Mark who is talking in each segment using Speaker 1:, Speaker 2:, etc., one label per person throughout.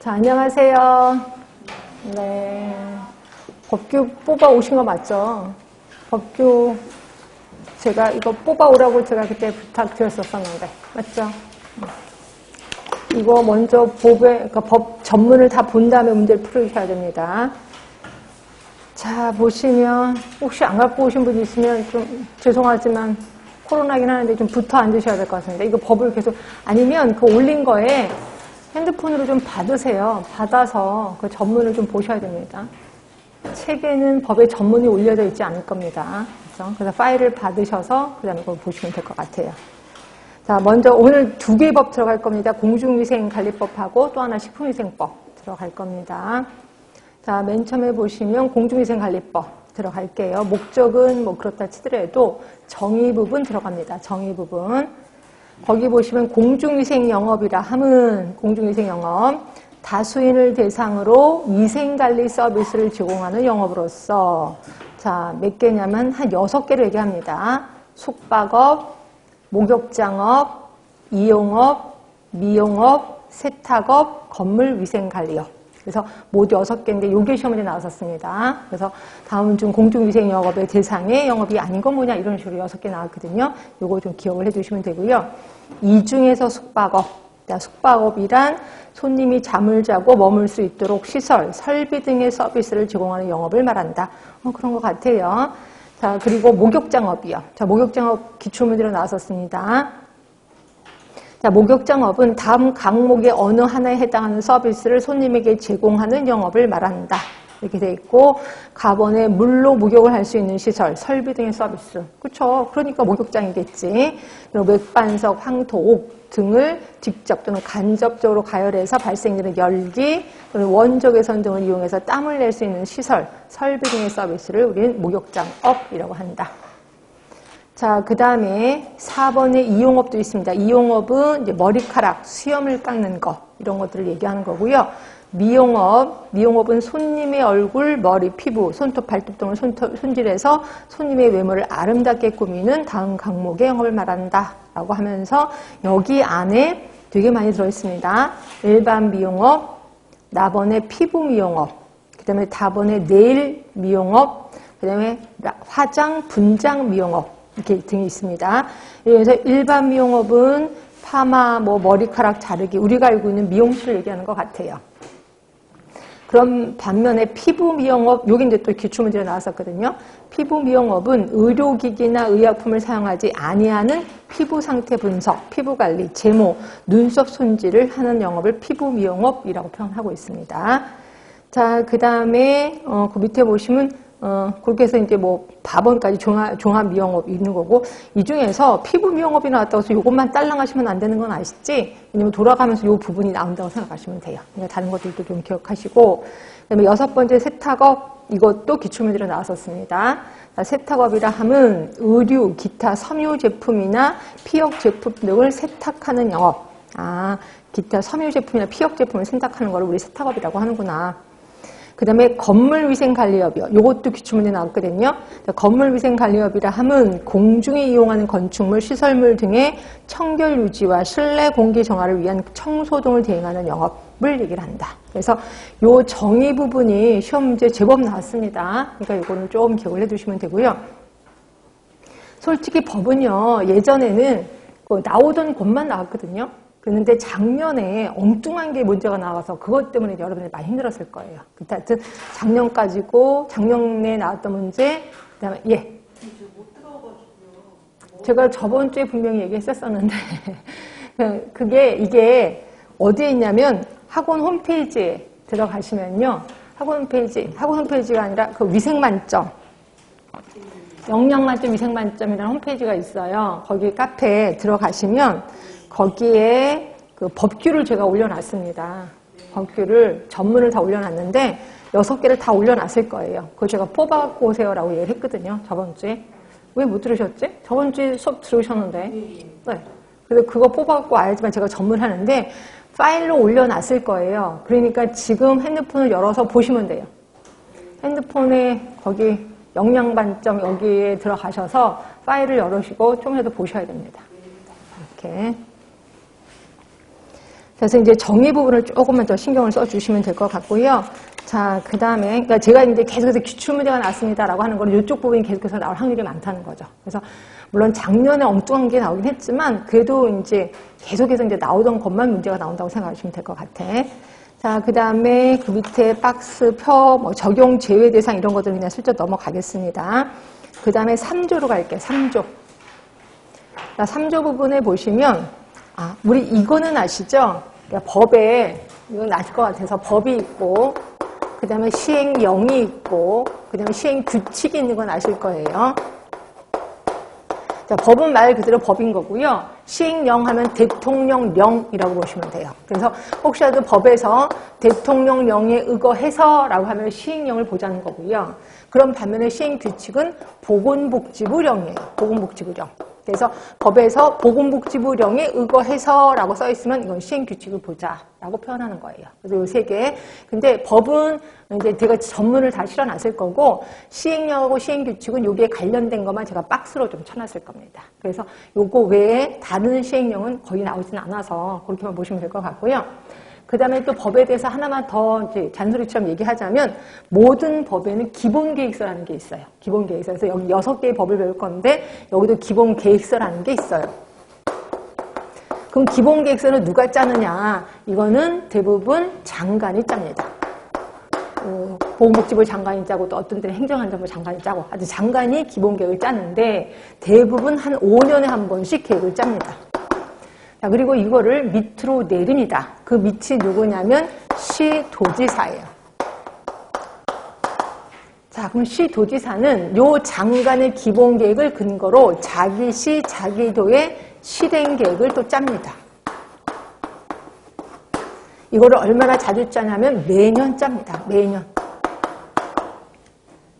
Speaker 1: 자, 안녕하세요. 네. 법규 뽑아 오신 거 맞죠? 법규, 제가 이거 뽑아 오라고 제가 그때 부탁드렸었는데, 맞죠? 이거 먼저 그러니까 법 전문을 다 본 다음에 문제를 풀으셔야 됩니다. 자, 보시면, 혹시 안 갖고 오신 분 있으면 좀 죄송하지만, 코로나긴 하는데 좀 붙어 앉으셔야 될 것 같습니다. 이거 법을 계속, 아니면 그 올린 거에 핸드폰으로 좀 받으세요. 받아서 그 전문을 좀 보셔야 됩니다. 책에는 법의 전문이 올려져 있지 않을 겁니다. 그렇죠? 그래서 파일을 받으셔서 그 다음에 그걸 보시면 될 것 같아요. 자, 먼저 오늘 두 개의 법 들어갈 겁니다. 공중위생관리법하고 또 하나 식품위생법 들어갈 겁니다. 자, 맨 처음에 보시면 공중위생관리법 들어갈게요. 목적은 뭐 그렇다 치더라도 정의 부분 들어갑니다. 정의 부분. 거기 보시면 공중위생영업이라 함은 공중위생영업, 다수인을 대상으로 위생관리 서비스를 제공하는 영업으로서 자, 몇 개냐면 한 6개를 얘기합니다. 숙박업, 목욕장업, 이용업, 미용업, 세탁업, 건물위생관리업. 그래서 모두 6개인데 요게 시험에 나왔었습니다. 그래서 다음 중 공중위생영업의 대상의 영업이 아닌 건 뭐냐 이런 식으로 6개 나왔거든요. 요거 좀 기억을 해두시면 되고요. 이 중에서 숙박업. 숙박업이란 손님이 잠을 자고 머물 수 있도록 시설, 설비 등의 서비스를 제공하는 영업을 말한다. 그런 것 같아요. 자, 그리고 목욕장업이요. 자, 목욕장업 기출문제로 나왔었습니다. 자, 목욕장업은 다음 항목의 어느 하나에 해당하는 서비스를 손님에게 제공하는 영업을 말한다. 이렇게 돼 있고, 가번에 물로 목욕을 할 수 있는 시설, 설비 등의 서비스. 그렇죠? 그러니까 목욕장이겠지. 그리고 맥반석, 황토, 옥 등을 직접 또는 간접적으로 가열해서 발생되는 열기, 또는 원적외선 등을 이용해서 땀을 낼 수 있는 시설, 설비 등의 서비스를 우리는 목욕장업이라고 한다. 자, 그 다음에 4번에 이용업도 있습니다. 이용업은 이제 머리카락, 수염을 깎는 것, 이런 것들을 얘기하는 거고요. 미용업은 손님의 얼굴, 머리, 피부, 손톱, 발톱 등을 손질해서 손님의 외모를 아름답게 꾸미는 다음 항목의 영업을 말한다. 라고 하면서 여기 안에 되게 많이 들어있습니다. 일반 미용업, 나번에 피부 미용업, 그 다음에 다번에 네일 미용업, 그 다음에 화장, 분장 미용업. 이렇게 등이 있습니다. 그래서 일반 미용업은 파마, 머리카락 자르기, 우리가 알고 있는 미용실을 얘기하는 것 같아요. 그럼 반면에 피부 미용업, 여기 이제 또 기출문제로 나왔었거든요. 피부 미용업은 의료기기나 의약품을 사용하지 아니하는 피부 상태 분석, 피부 관리, 제모, 눈썹 손질을 하는 영업을 피부 미용업이라고 표현하고 있습니다. 자, 그 다음에 그 밑에 보시면 그렇게 해서 이제 밥원까지 종합 미용업이 있는 거고, 이 중에서 피부 미용업이 나왔다고 해서 이것만 딸랑하시면 안 되는 건 아시지? 왜냐면 돌아가면서 이 부분이 나온다고 생각하시면 돼요. 그러니까 다른 것들도 좀 기억하시고, 그다음에 6번째 세탁업, 이것도 기출문제로 나왔었습니다. 세탁업이라 함은 의류, 기타 섬유 제품이나 피혁 제품 등을 세탁하는 영업. 기타 섬유 제품이나 피혁 제품을 세탁하는 걸 우리 세탁업이라고 하는구나. 그 다음에 건물위생관리업이요. 이것도 기출문제 나왔거든요. 건물위생관리업이라 함은 공중에 이용하는 건축물, 시설물 등의 청결 유지와 실내 공기 정화를 위한 청소 등을 대행하는 영업을 얘기를 한다. 그래서 이 정의 부분이 시험 문제 제법 나왔습니다. 그러니까 이거는 조금 기억을 해두시면 되고요. 솔직히 법은요, 예전에는 나오던 것만 나왔거든요. 그런데 작년에 엉뚱한 게 문제가 나와서 그것 때문에 여러분들이 많이 힘들었을 거예요. 하여튼 작년에 나왔던 문제, 그다음에
Speaker 2: 못 들어가지고요.
Speaker 1: 제가 저번 주에 분명히 얘기했었는데 이게 어디에 있냐면 학원 홈페이지에 들어가시면요, 학원 홈페이지가 아니라 그 위생만점, 영양만점 위생만점이라는 홈페이지가 있어요. 거기 카페에 들어가시면 거기에 그 법규를 제가 올려놨습니다. 법규를 전문을 다 올려놨는데 6개를 다 올려놨을 거예요. 그걸 제가 뽑아갖고 오세요라고 얘기를 했거든요. 저번 주에. 왜 못 들으셨지? 저번 주에 수업 들으셨는데. 네. 그래서 그거 뽑아갖고 와야지만 제가 전문하는데 파일로 올려놨을 거예요. 그러니까 지금 핸드폰을 열어서 보시면 돼요. 핸드폰에 거기 영양반점 여기에 들어가셔서 파일을 열으시고 좀이라도 보셔야 됩니다. 이렇게. 그래서 이제 정의 부분을 조금만 더 신경을 써주시면 될 것 같고요. 자, 그 다음에, 그러니까 제가 이제 계속해서 기출문제가 나왔습니다라고 하는 건 이쪽 부분이 계속해서 나올 확률이 많다는 거죠. 그래서 물론 작년에 엉뚱한 게 나오긴 했지만 그래도 이제 계속해서 이제 나오던 것만 문제가 나온다고 생각하시면 될 것 같아. 자, 그 다음에 그 밑에 박스, 뭐 적용 제외 대상 이런 것들은 그냥 슬쩍 넘어가겠습니다. 그 다음에 3조로 갈게요. 3조. 자, 3조 부분에 보시면, 우리 이거는 아시죠? 그러니까 법에, 이건 아실 것 같아서 법이 있고, 그 다음에 시행령이 있고, 그 다음에 시행규칙이 있는 건 아실 거예요. 자, 법은 말 그대로 법인 거고요. 시행령 하면 대통령령이라고 보시면 돼요. 그래서 혹시라도 법에서 대통령령에 의거해서라고 하면 시행령을 보자는 거고요. 그럼 반면에 시행규칙은 보건복지부령이에요. 보건복지부령. 그래서 법에서 보건복지부령에 의거해서라고 써 있으면 이건 시행규칙을 보자라고 표현하는 거예요. 그래서 요 세 개. 근데 법은 이제 제가 전문을 다 실어놨을 거고 시행령하고 시행규칙은 여기에 관련된 것만 제가 박스로 좀 쳐놨을 겁니다. 그래서 요거 외에 다른 시행령은 거의 나오진 않아서 그렇게만 보시면 될 것 같고요. 그 다음에 또 법에 대해서 하나만 더 이제 잔소리처럼 얘기하자면 모든 법에는 기본계획서라는 게 있어요. 기본계획서. 그래서 여기 6개의 법을 배울 건데 여기도 기본계획서라는 게 있어요. 그럼 기본계획서는 누가 짜느냐? 이거는 대부분 장관이 짭니다. 보건복지부 장관이 짜고 또 어떤 때는 행정안전부 장관이 짜고 하여튼 장관이 기본계획을 짜는데 대부분 한 5년에 한 번씩 계획을 짭니다. 자, 그리고 이거를 밑으로 내립니다. 그 밑이 누구냐면 시도지사예요. 자, 그럼 시도지사는 요 장관의 기본계획을 근거로 자기 시, 자기 도의 실행계획을 또 짭니다. 이거를 얼마나 자주 짜냐면 매년 짭니다. 매년.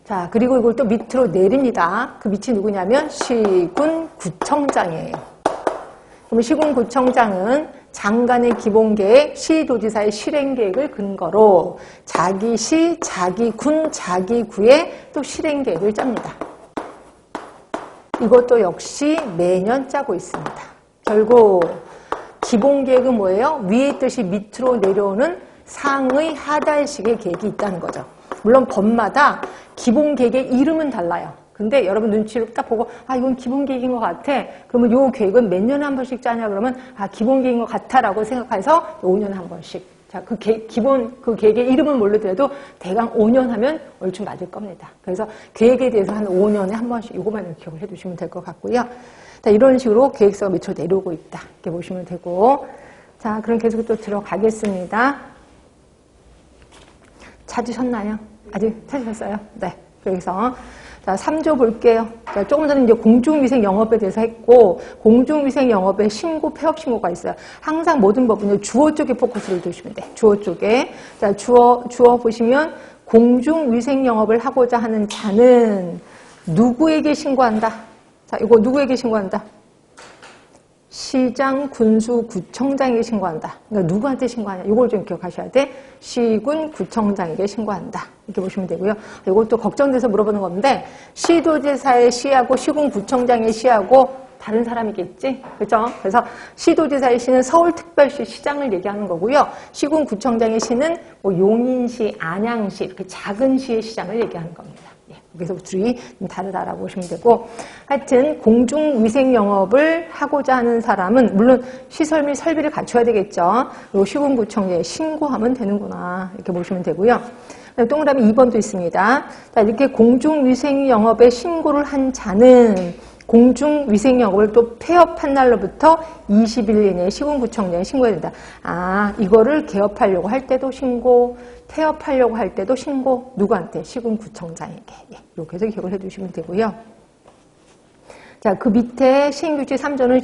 Speaker 1: 자, 그리고 이걸 또 밑으로 내립니다. 그 밑이 누구냐면 시군구청장이에요. 그럼 시군구청장은 장관의 기본계획, 시도지사의 실행계획을 근거로 자기 시, 자기 군, 자기 구의 또 실행계획을 짭니다. 이것도 역시 매년 짜고 있습니다. 결국 기본계획은 뭐예요? 위의 뜻이 밑으로 내려오는 상의 하달식의 계획이 있다는 거죠. 물론 법마다 기본계획의 이름은 달라요. 근데 여러분 눈치를 딱 보고 이건 기본계획인 것 같아. 그러면 요 계획은 몇 년에 한 번씩 짜냐 그러면 기본계획인 것 같아라고 생각해서 5년에 한 번씩. 자, 그 계획의 이름은 모르더라도 대강 5년 하면 얼추 맞을 겁니다. 그래서 계획에 대해서 한 5년에 한 번씩 요거만 기억을 해두시면 될 것 같고요. 자, 이런 식으로 계획서가 밑으로 내려오고 있다. 이렇게 보시면 되고. 자, 그럼 계속 또 들어가겠습니다. 찾으셨나요? 아직 찾으셨어요? 네. 그래서 자, 3조 볼게요. 자, 조금 전에 이제 공중위생 영업에 대해서 했고, 공중위생 영업에 신고, 폐업 신고가 있어요. 항상 모든 법은 주어 쪽에 포커스를 두시면 돼. 주어 쪽에. 자, 주어 보시면, 공중위생 영업을 하고자 하는 자는 누구에게 신고한다? 자, 이거 누구에게 신고한다? 시장, 군수, 구청장에게 신고한다. 그러니까 누구한테 신고하냐? 이걸 좀 기억하셔야 돼. 시군, 구청장에게 신고한다. 이렇게 보시면 되고요. 이것도 걱정돼서 물어보는 건데 시도지사의 시하고 시군, 구청장의 시하고 다른 사람이겠지? 그렇죠? 그래서 시도지사의 시는 서울특별시 시장을 얘기하는 거고요. 시군, 구청장의 시는 뭐 용인시, 안양시 이렇게 작은 시의 시장을 얘기하는 겁니다. 그래서 둘이 좀 다르다라고 보시면 되고 하여튼 공중위생 영업을 하고자 하는 사람은 물론 시설 및 설비를 갖춰야 되겠죠. 그리고 시군구청에 신고하면 되는구나 이렇게 보시면 되고요. 동그라미 2번도 있습니다. 자, 이렇게 공중위생 영업에 신고를 한 자는 공중위생 영업을 또 폐업한 날로부터 20일 이내에 시군구청장에 신고해야 된다. 이거를 개업하려고 할 때도 신고, 폐업하려고 할 때도 신고, 누구한테? 시군구청장에게. 이렇게 해서 기억을 해두시면 되고요. 자, 그 밑에 시행규칙 3조는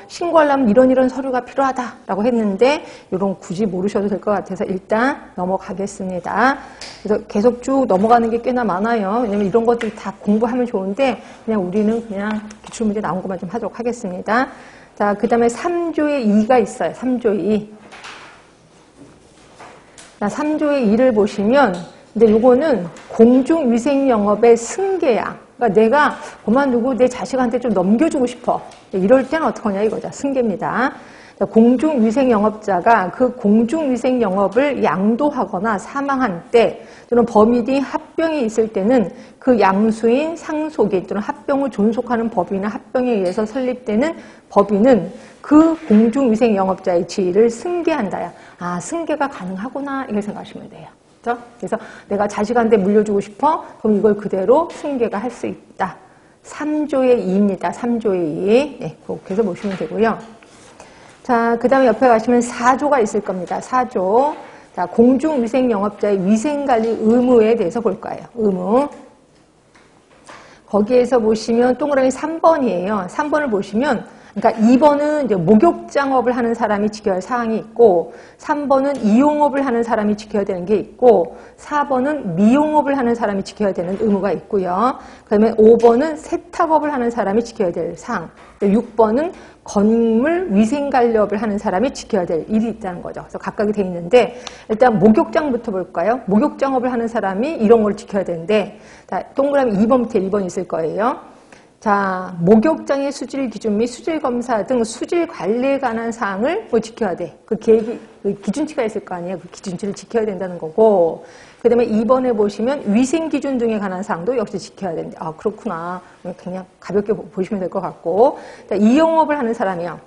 Speaker 1: 신고하려면 이런 서류가 필요하다라고 했는데, 이런 굳이 모르셔도 될 것 같아서 일단 넘어가겠습니다. 그래서 계속 쭉 넘어가는 게 꽤나 많아요. 왜냐면 이런 것들 다 공부하면 좋은데, 그냥 우리는 그냥 기출문제 나온 것만 좀 하도록 하겠습니다. 자, 그 다음에 3조의 2가 있어요. 3조의 2. 자, 3조의 2를 보시면, 근데 요거는 공중위생영업의 승계야. 그러니까 내가 그만두고 내 자식한테 좀 넘겨주고 싶어. 이럴 때는 어떡하냐 이거죠. 승계입니다. 공중위생영업자가 그 공중위생영업을 양도하거나 사망한 때 또는 범인이 합병이 있을 때는 그 양수인, 상속인 또는 합병을 존속하는 법인이나 합병에 의해서 설립되는 법인은 그 공중위생영업자의 지위를 승계한다야. 아, 승계가 가능하구나 이렇게 생각하시면 돼요. 그렇죠? 그래서 내가 자식한테 물려주고 싶어? 그럼 이걸 그대로 승계가 할 수 있다. 3조의 2입니다. 3조의 2. 네, 그렇게 해서 보시면 되고요. 자, 그 다음에 옆에 가시면 4조가 있을 겁니다. 4조. 자, 공중위생영업자의 위생관리 의무에 대해서 볼 거예요. 의무. 거기에서 보시면 동그라미 3번이에요. 3번을 보시면, 그러니까 2번은 이제 목욕장업을 하는 사람이 지켜야 할 사항이 있고, 3번은 이용업을 하는 사람이 지켜야 되는 게 있고, 4번은 미용업을 하는 사람이 지켜야 되는 의무가 있고요. 그 다음에 5번은 세탁업을 하는 사람이 지켜야 될 사항. 6번은 건물 위생관리업을 하는 사람이 지켜야 될 일이 있다는 거죠. 그래서 각각이 돼 있는데 일단 목욕장부터 볼까요? 목욕장업을 하는 사람이 이런 걸 지켜야 되는데 자, 동그라미 2번 밑에 1번 있을 거예요. 자, 목욕장의 수질 기준 및 수질 검사 등 수질 관리에 관한 사항을 뭐 지켜야 돼. 그 계획이 그 기준치가 있을 거 아니에요. 그 기준치를 지켜야 된다는 거고. 그다음에 2번에 보시면 위생 기준 등에 관한 사항도 역시 지켜야 된다. 아, 그렇구나. 그냥 가볍게 보시면 될 것 같고. 자, 이용업을 하는 사람이요.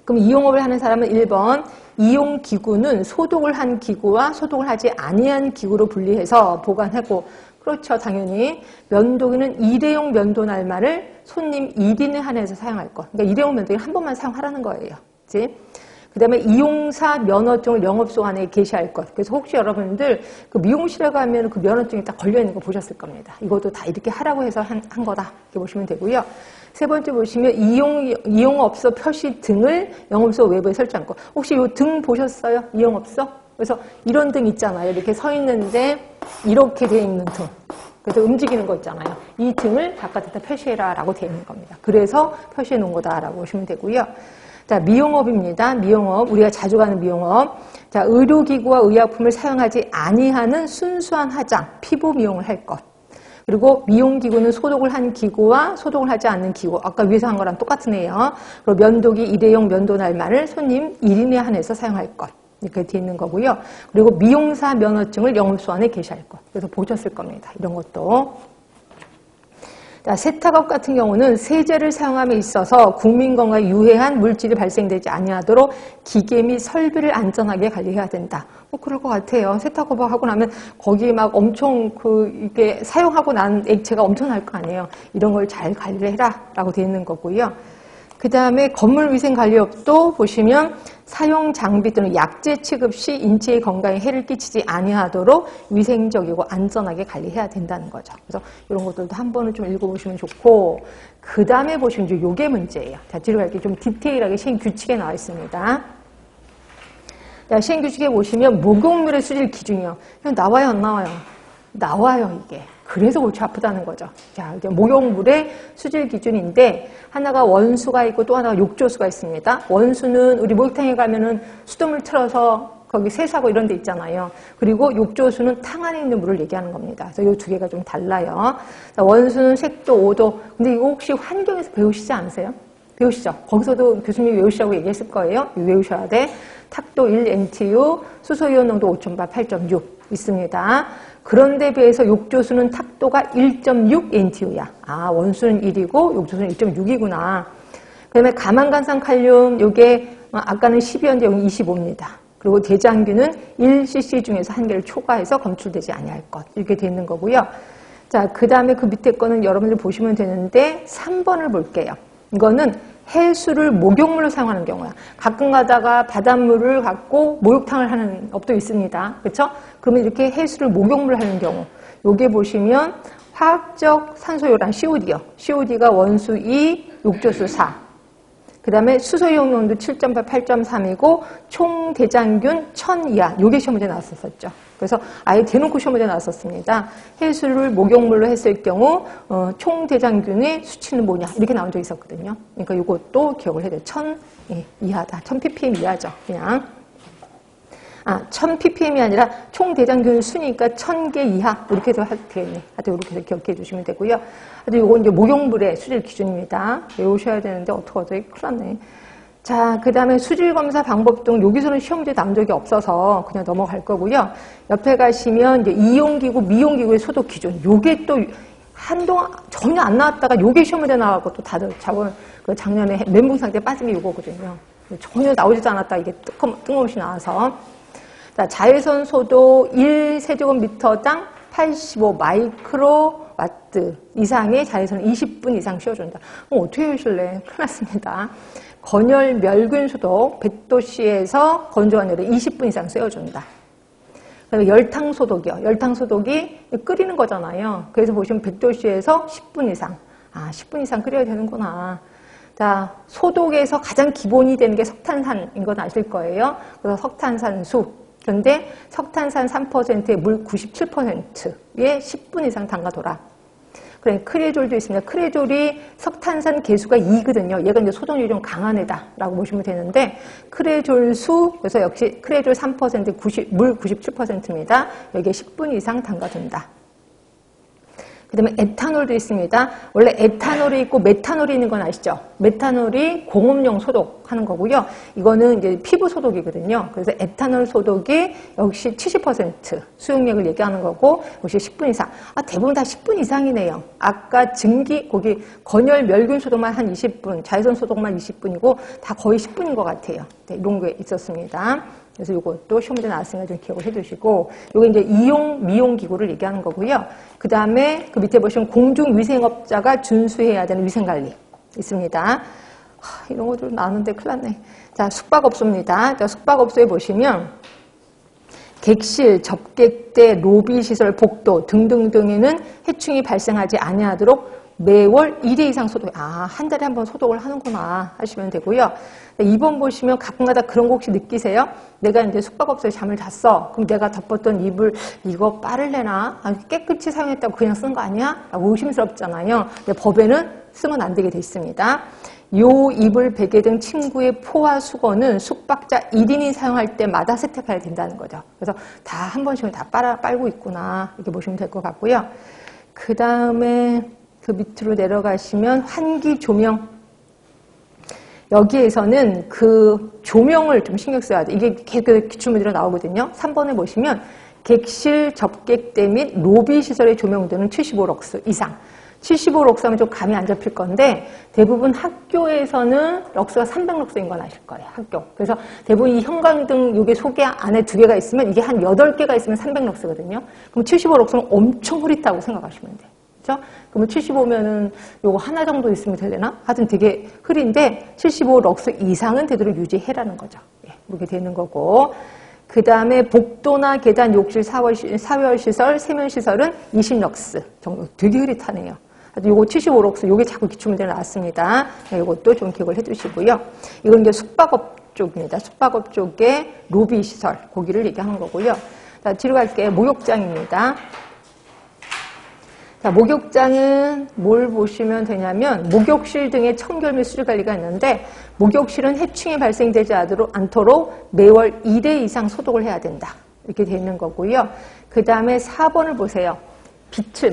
Speaker 1: 그럼 이용업을 하는 사람은 1번 이용 기구는 소독을 한 기구와 소독을 하지 아니한 기구로 분리해서 보관하고 그렇죠. 당연히 면도기는 일회용 면도 날말을 손님 1인에 한해서 사용할 것. 그러니까 일회용 면도기 한 번만 사용하라는 거예요. 그렇지? 그 다음에 이용사 면허증을 영업소 안에 게시할 것. 그래서 혹시 여러분들 그 미용실에 가면 그 면허증이 딱 걸려있는 거 보셨을 겁니다. 이것도 다 이렇게 하라고 해서 한 거다. 이렇게 보시면 되고요. 세 번째 보시면 이용업소 표시 등을 영업소 외부에 설치한 것. 혹시 이 등 보셨어요? 이용업소? 그래서 이런 등 있잖아요. 이렇게 서 있는데 이렇게 돼 있는 등. 그래서 움직이는 거 있잖아요. 이 등을 바깥에다 표시해라 라고 되어 있는 겁니다. 그래서 표시해 놓은 거다라고 보시면 되고요. 자, 미용업입니다. 미용업. 우리가 자주 가는 미용업. 자, 의료기구와 의약품을 사용하지 아니하는 순수한 화장, 피부 미용을 할 것. 그리고 미용기구는 소독을 한 기구와 소독을 하지 않는 기구. 아까 위에서 한 거랑 똑같은 애예요. 그리고 면도기 일회용 면도 날말을 손님 1인에 한해서 사용할 것. 이렇게 되어 있는 거고요. 그리고 미용사 면허증을 영업소 안에 게시할 것. 그래서 보셨을 겁니다. 이런 것도. 자, 세탁업 같은 경우는 세제를 사용함에 있어서 국민 건강에 유해한 물질이 발생되지 아니하도록 기계 및 설비를 안전하게 관리해야 된다. 뭐 그럴 것 같아요. 세탁업을 하고 나면 거기에 막 엄청 이게 사용하고 난 액체가 엄청날 거 아니에요. 이런 걸 잘 관리를 해라라고 되어 있는 거고요. 그 다음에 건물위생관리업도 보시면 사용 장비 또는 약재 취급 시 인체의 건강에 해를 끼치지 아니하도록 위생적이고 안전하게 관리해야 된다는 거죠. 그래서 이런 것들도 한 번은 좀 읽어보시면 좋고 그 다음에 보시면 이제 요게 문제예요. 자, 뒤로 갈게요. 좀 디테일하게 시행규칙에 나와 있습니다. 자, 시행규칙에 보시면 목욕물의 수질 기준이요. 그냥 나와요, 안 나와요? 나와요, 이게. 그래서 골치 아프다는 거죠. 자, 이제 목욕물의 수질 기준인데 하나가 원수가 있고 또 하나가 욕조수가 있습니다. 원수는 우리 목욕탕에 가면은 수돗물 틀어서 거기 세수하고 이런 데 있잖아요. 그리고 욕조수는 탕 안에 있는 물을 얘기하는 겁니다. 그래서 이 두 개가 좀 달라요. 자, 원수는 색도 5도. 근데 이거 혹시 환경에서 배우시지 않으세요? 배우시죠? 거기서도 교수님이 외우시라고 얘기했을 거예요. 외우셔야 돼. 탁도 1NTU, 수소이온 농도 5,000bar 8.6 있습니다. 그런데 비해서 욕조수는 탁도가 1.6NTU야. 아, 원수는 1이고 욕조수는 1.6이구나. 그 다음에 가망간산 칼륨, 요게 아까는 10이었는데 여기 25입니다. 그리고 대장균은 1cc 중에서 한 개를 초과해서 검출되지 아니할 것. 이렇게 되어 있는 거고요. 자, 그 다음에 그 밑에 거는 여러분들 보시면 되는데 3번을 볼게요. 이거는 해수를 목욕물로 사용하는 경우야. 가끔 가다가 바닷물을 갖고 목욕탕을 하는 업도 있습니다. 그렇죠? 그러면 이렇게 해수를 목욕물로 하는 경우. 요게 보시면 화학적 산소요란 COD요. COD가 원수 2, 욕조수 4. 그 다음에 수소이온 농도 7.8, 8.3이고 총 대장균 1000 이하. 요게 시험 문제 나왔었죠. 그래서 아예 대놓고 시험 문제 나왔었습니다. 해수를 목욕물로 했을 경우 총 대장균의 수치는 뭐냐 이렇게 나온 적이 있었거든요. 그러니까 이것도 기억을 해야 돼요. 1000 이하다. 1000ppm 이하죠. 그냥 1000ppm이 아니라 총 대장균 수니까 1000개 이하 이렇게 해서 되겠네. 하여튼 이렇게 해서 기억해 주시면 되고요. 하여튼 이건 이제 목욕물의 수질 기준입니다. 외우셔야 되는데 어떡하죠? 큰일 났네. 자, 그 다음에 수질검사 방법 등 여기서는 시험 문제 난 적이 없어서 그냥 넘어갈 거고요. 옆에 가시면 이제 이용기구, 미용기구의 소독 기준. 요게 또 한동안 전혀 안 나왔다가 요게 시험 문제 나와서 또 다들 그 작년에 멘붕 상태에 빠진 게 요거거든요. 전혀 나오지도 않았다 이게 뜬금없이 나와서. 자, 자외선 소독 1세제곱미터당 85 마이크로와트 이상의 자외선 20분 이상 씌워준다. 어떻게 하실래? 큰일 났습니다. 건열 멸균 소독 100도씨에서 건조한 열에 20분 이상 씌워준다. 그다음에 열탕 소독이요. 열탕 소독이 끓이는 거잖아요. 그래서 보시면 100도씨에서 10분 이상. 10분 이상 끓여야 되는구나. 자, 소독에서 가장 기본이 되는 게 석탄산인 건 아실 거예요. 그래서 석탄산수. 그런데 석탄산 3%에 물 97%에 10분 이상 담가둬라. 그래, 크레졸도 있습니다. 크레졸이 석탄산 계수가 2거든요. 얘가 이제 소독률이 좀 강한 애다라고 보시면 되는데, 크레졸수, 그래서 역시 크레졸 3%, 물 97%입니다. 여기에 10분 이상 담가둔다. 그 다음에 에탄올도 있습니다. 원래 에탄올이 있고 메탄올이 있는 건 아시죠? 메탄올이 공업용 소독하는 거고요. 이거는 이제 피부 소독이거든요. 그래서 에탄올 소독이 역시 70% 수용력을 얘기하는 거고, 역시 10분 이상. 대부분 다 10분 이상이네요. 아까 거기 건열 멸균 소독만 한 20분, 자외선 소독만 20분이고, 다 거의 10분인 것 같아요. 네, 이런 게 있었습니다. 그래서 이것도 시험 문제 나왔으니까 좀 기억을 해두시고, 요게 이제 미용 기구를 얘기하는 거고요. 그 다음에 그 밑에 보시면 공중위생업자가 준수해야 되는 위생관리 있습니다. 이런 것들 나왔는데 큰일 났네. 자, 숙박업소입니다. 자, 숙박업소에 보시면 객실, 접객대, 로비 시설, 복도 등등등에는 해충이 발생하지 아니하도록 매월 1회 이상 소독, 한 달에 한 번 소독을 하는구나 하시면 되고요. 2번 보시면 가끔가다 그런 거 혹시 느끼세요? 내가 이제 숙박업소에 잠을 잤어. 그럼 내가 덮었던 이불, 이거 빨을래나? 깨끗이 사용했다고 그냥 쓴 거 아니야? 라고 의심스럽잖아요. 근데 법에는 쓰면 안 되게 돼 있습니다. 요 이불, 베개 등 침구의 포와 수건은 숙박자 1인이 사용할 때마다 세탁해야 된다는 거죠. 그래서 다 한 번씩은 다 빨고 있구나. 이렇게 보시면 될 것 같고요. 그 다음에 그 밑으로 내려가시면 환기 조명. 여기에서는 그 조명을 좀 신경 써야 돼. 이게 기출문제로 나오거든요. 3번에 보시면 객실, 접객대 및 로비 시설의 조명들은 75럭스 이상. 75럭스 하면 좀 감이 안 잡힐 건데, 대부분 학교에서는 럭스가 300럭스인 건 아실 거예요. 학교. 그래서 대부분 이 형광등 요게 속에 안에 2개가 있으면 이게 한 8개가 있으면 300럭스거든요. 그럼 75럭스는 엄청 흐릿하고 생각하시면 돼요. 그렇죠? 그러면 75면은 요거 하나 정도 있으면 되려나? 하여튼 되게 흐린데 75럭스 이상은 되도록 유지해라는 거죠. 예, 이렇게 되는 거고. 그 다음에 복도나 계단, 욕실, 사월시설, 세면시설은 20럭스 정도. 되게 흐릿하네요. 요거 75럭스, 요게 자꾸 기출문제로 나왔습니다. 네, 요것도 좀 기억을 해두시고요. 이건 이제 숙박업 쪽입니다. 숙박업 쪽의 로비 시설, 거기를 얘기하는 거고요. 자, 뒤로 갈게요. 목욕장입니다. 자, 목욕장은 뭘 보시면 되냐면, 목욕실 등의 청결 및 수질 관리가 있는데, 목욕실은 해충이 발생되지 않도록 매월 1회 이상 소독을 해야 된다. 이렇게 되어 있는 거고요. 그 다음에 4번을 보세요.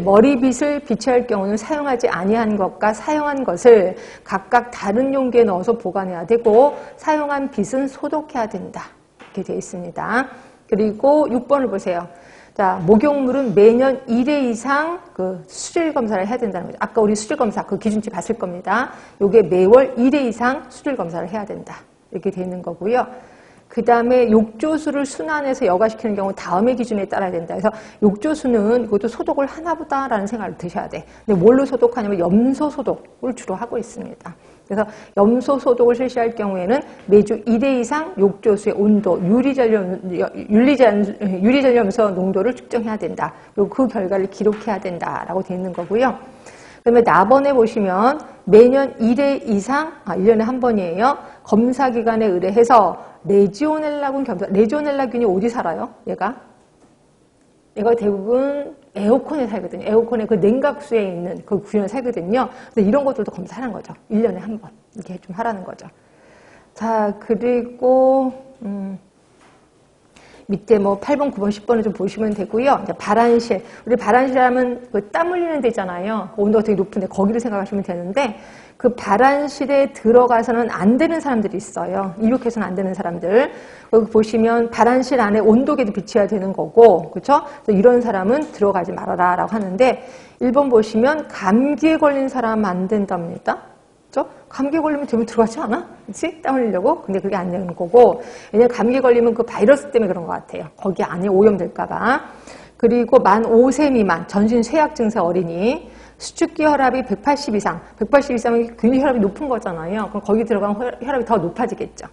Speaker 1: 머리빗을 비치할 경우는 사용하지 아니한 것과 사용한 것을 각각 다른 용기에 넣어서 보관해야 되고, 사용한 빗은 소독해야 된다. 이렇게 되어 있습니다. 그리고 6번을 보세요. 자, 목욕물은 매년 1회 이상 그 수질 검사를 해야 된다는 거죠. 아까 우리 수질 검사 그 기준치 봤을 겁니다. 요게 매월 1회 이상 수질 검사를 해야 된다. 이렇게 되어 있는 거고요. 그 다음에 욕조수를 순환해서 여과시키는 경우 다음의 기준에 따라야 된다. 그래서 욕조수는 이것도 소독을 하나보다라는 생각을 드셔야 돼. 근데 뭘로 소독하냐면 염소 소독을 주로 하고 있습니다. 그래서 염소 소독을 실시할 경우에는 매주 1회 이상 욕조수의 온도, 유리전염소 농도를 측정해야 된다. 그리고 그 결과를 기록해야 된다라고 되어 있는 거고요. 그다음에 나번에 보시면 매년 1회 이상, 1년에 한 번이에요. 검사 기관에 의뢰해서 레지오넬라균 검사. 레지오넬라균이 어디 살아요? 얘가 대부분 에어컨에 살거든요. 에어컨에 그 냉각수에 있는 그 구현에 살거든요. 그래서 이런 것들도 검사하는 거죠. 1년에 한 번. 이렇게 좀 하라는 거죠. 자, 그리고, 밑에 뭐 8번, 9번, 10번을 좀 보시면 되고요. 이제 발안실. 우리 발안실 하면 그 땀 흘리는 데잖아요. 온도가 되게 높은데 거기를 생각하시면 되는데 그 발안실에 들어가서는 안 되는 사람들이 있어요. 입욕해서는 안 되는 사람들. 여기 보시면 발안실 안에 온도계도 비치해야 되는 거고, 그렇죠? 그래서 이런 사람은 들어가지 말아라라고 하는데 1번 보시면 감기에 걸린 사람 안 된답니다. 그렇죠? 감기에 걸리면 대부분 들어가지 않아? 그렇지? 땀 흘리려고? 근데 그게 안 되는 거고, 왜냐면 감기에 걸리면 그 바이러스 때문에 그런 것 같아요. 거기 안에 오염될까봐. 그리고 만 5세 미만, 전신 쇠약 증세 어린이, 수축기 혈압이 180 이상, 180 이상은 굉장히 혈압이 높은 거잖아요. 그럼 거기 들어가면 혈압이 더 높아지겠죠.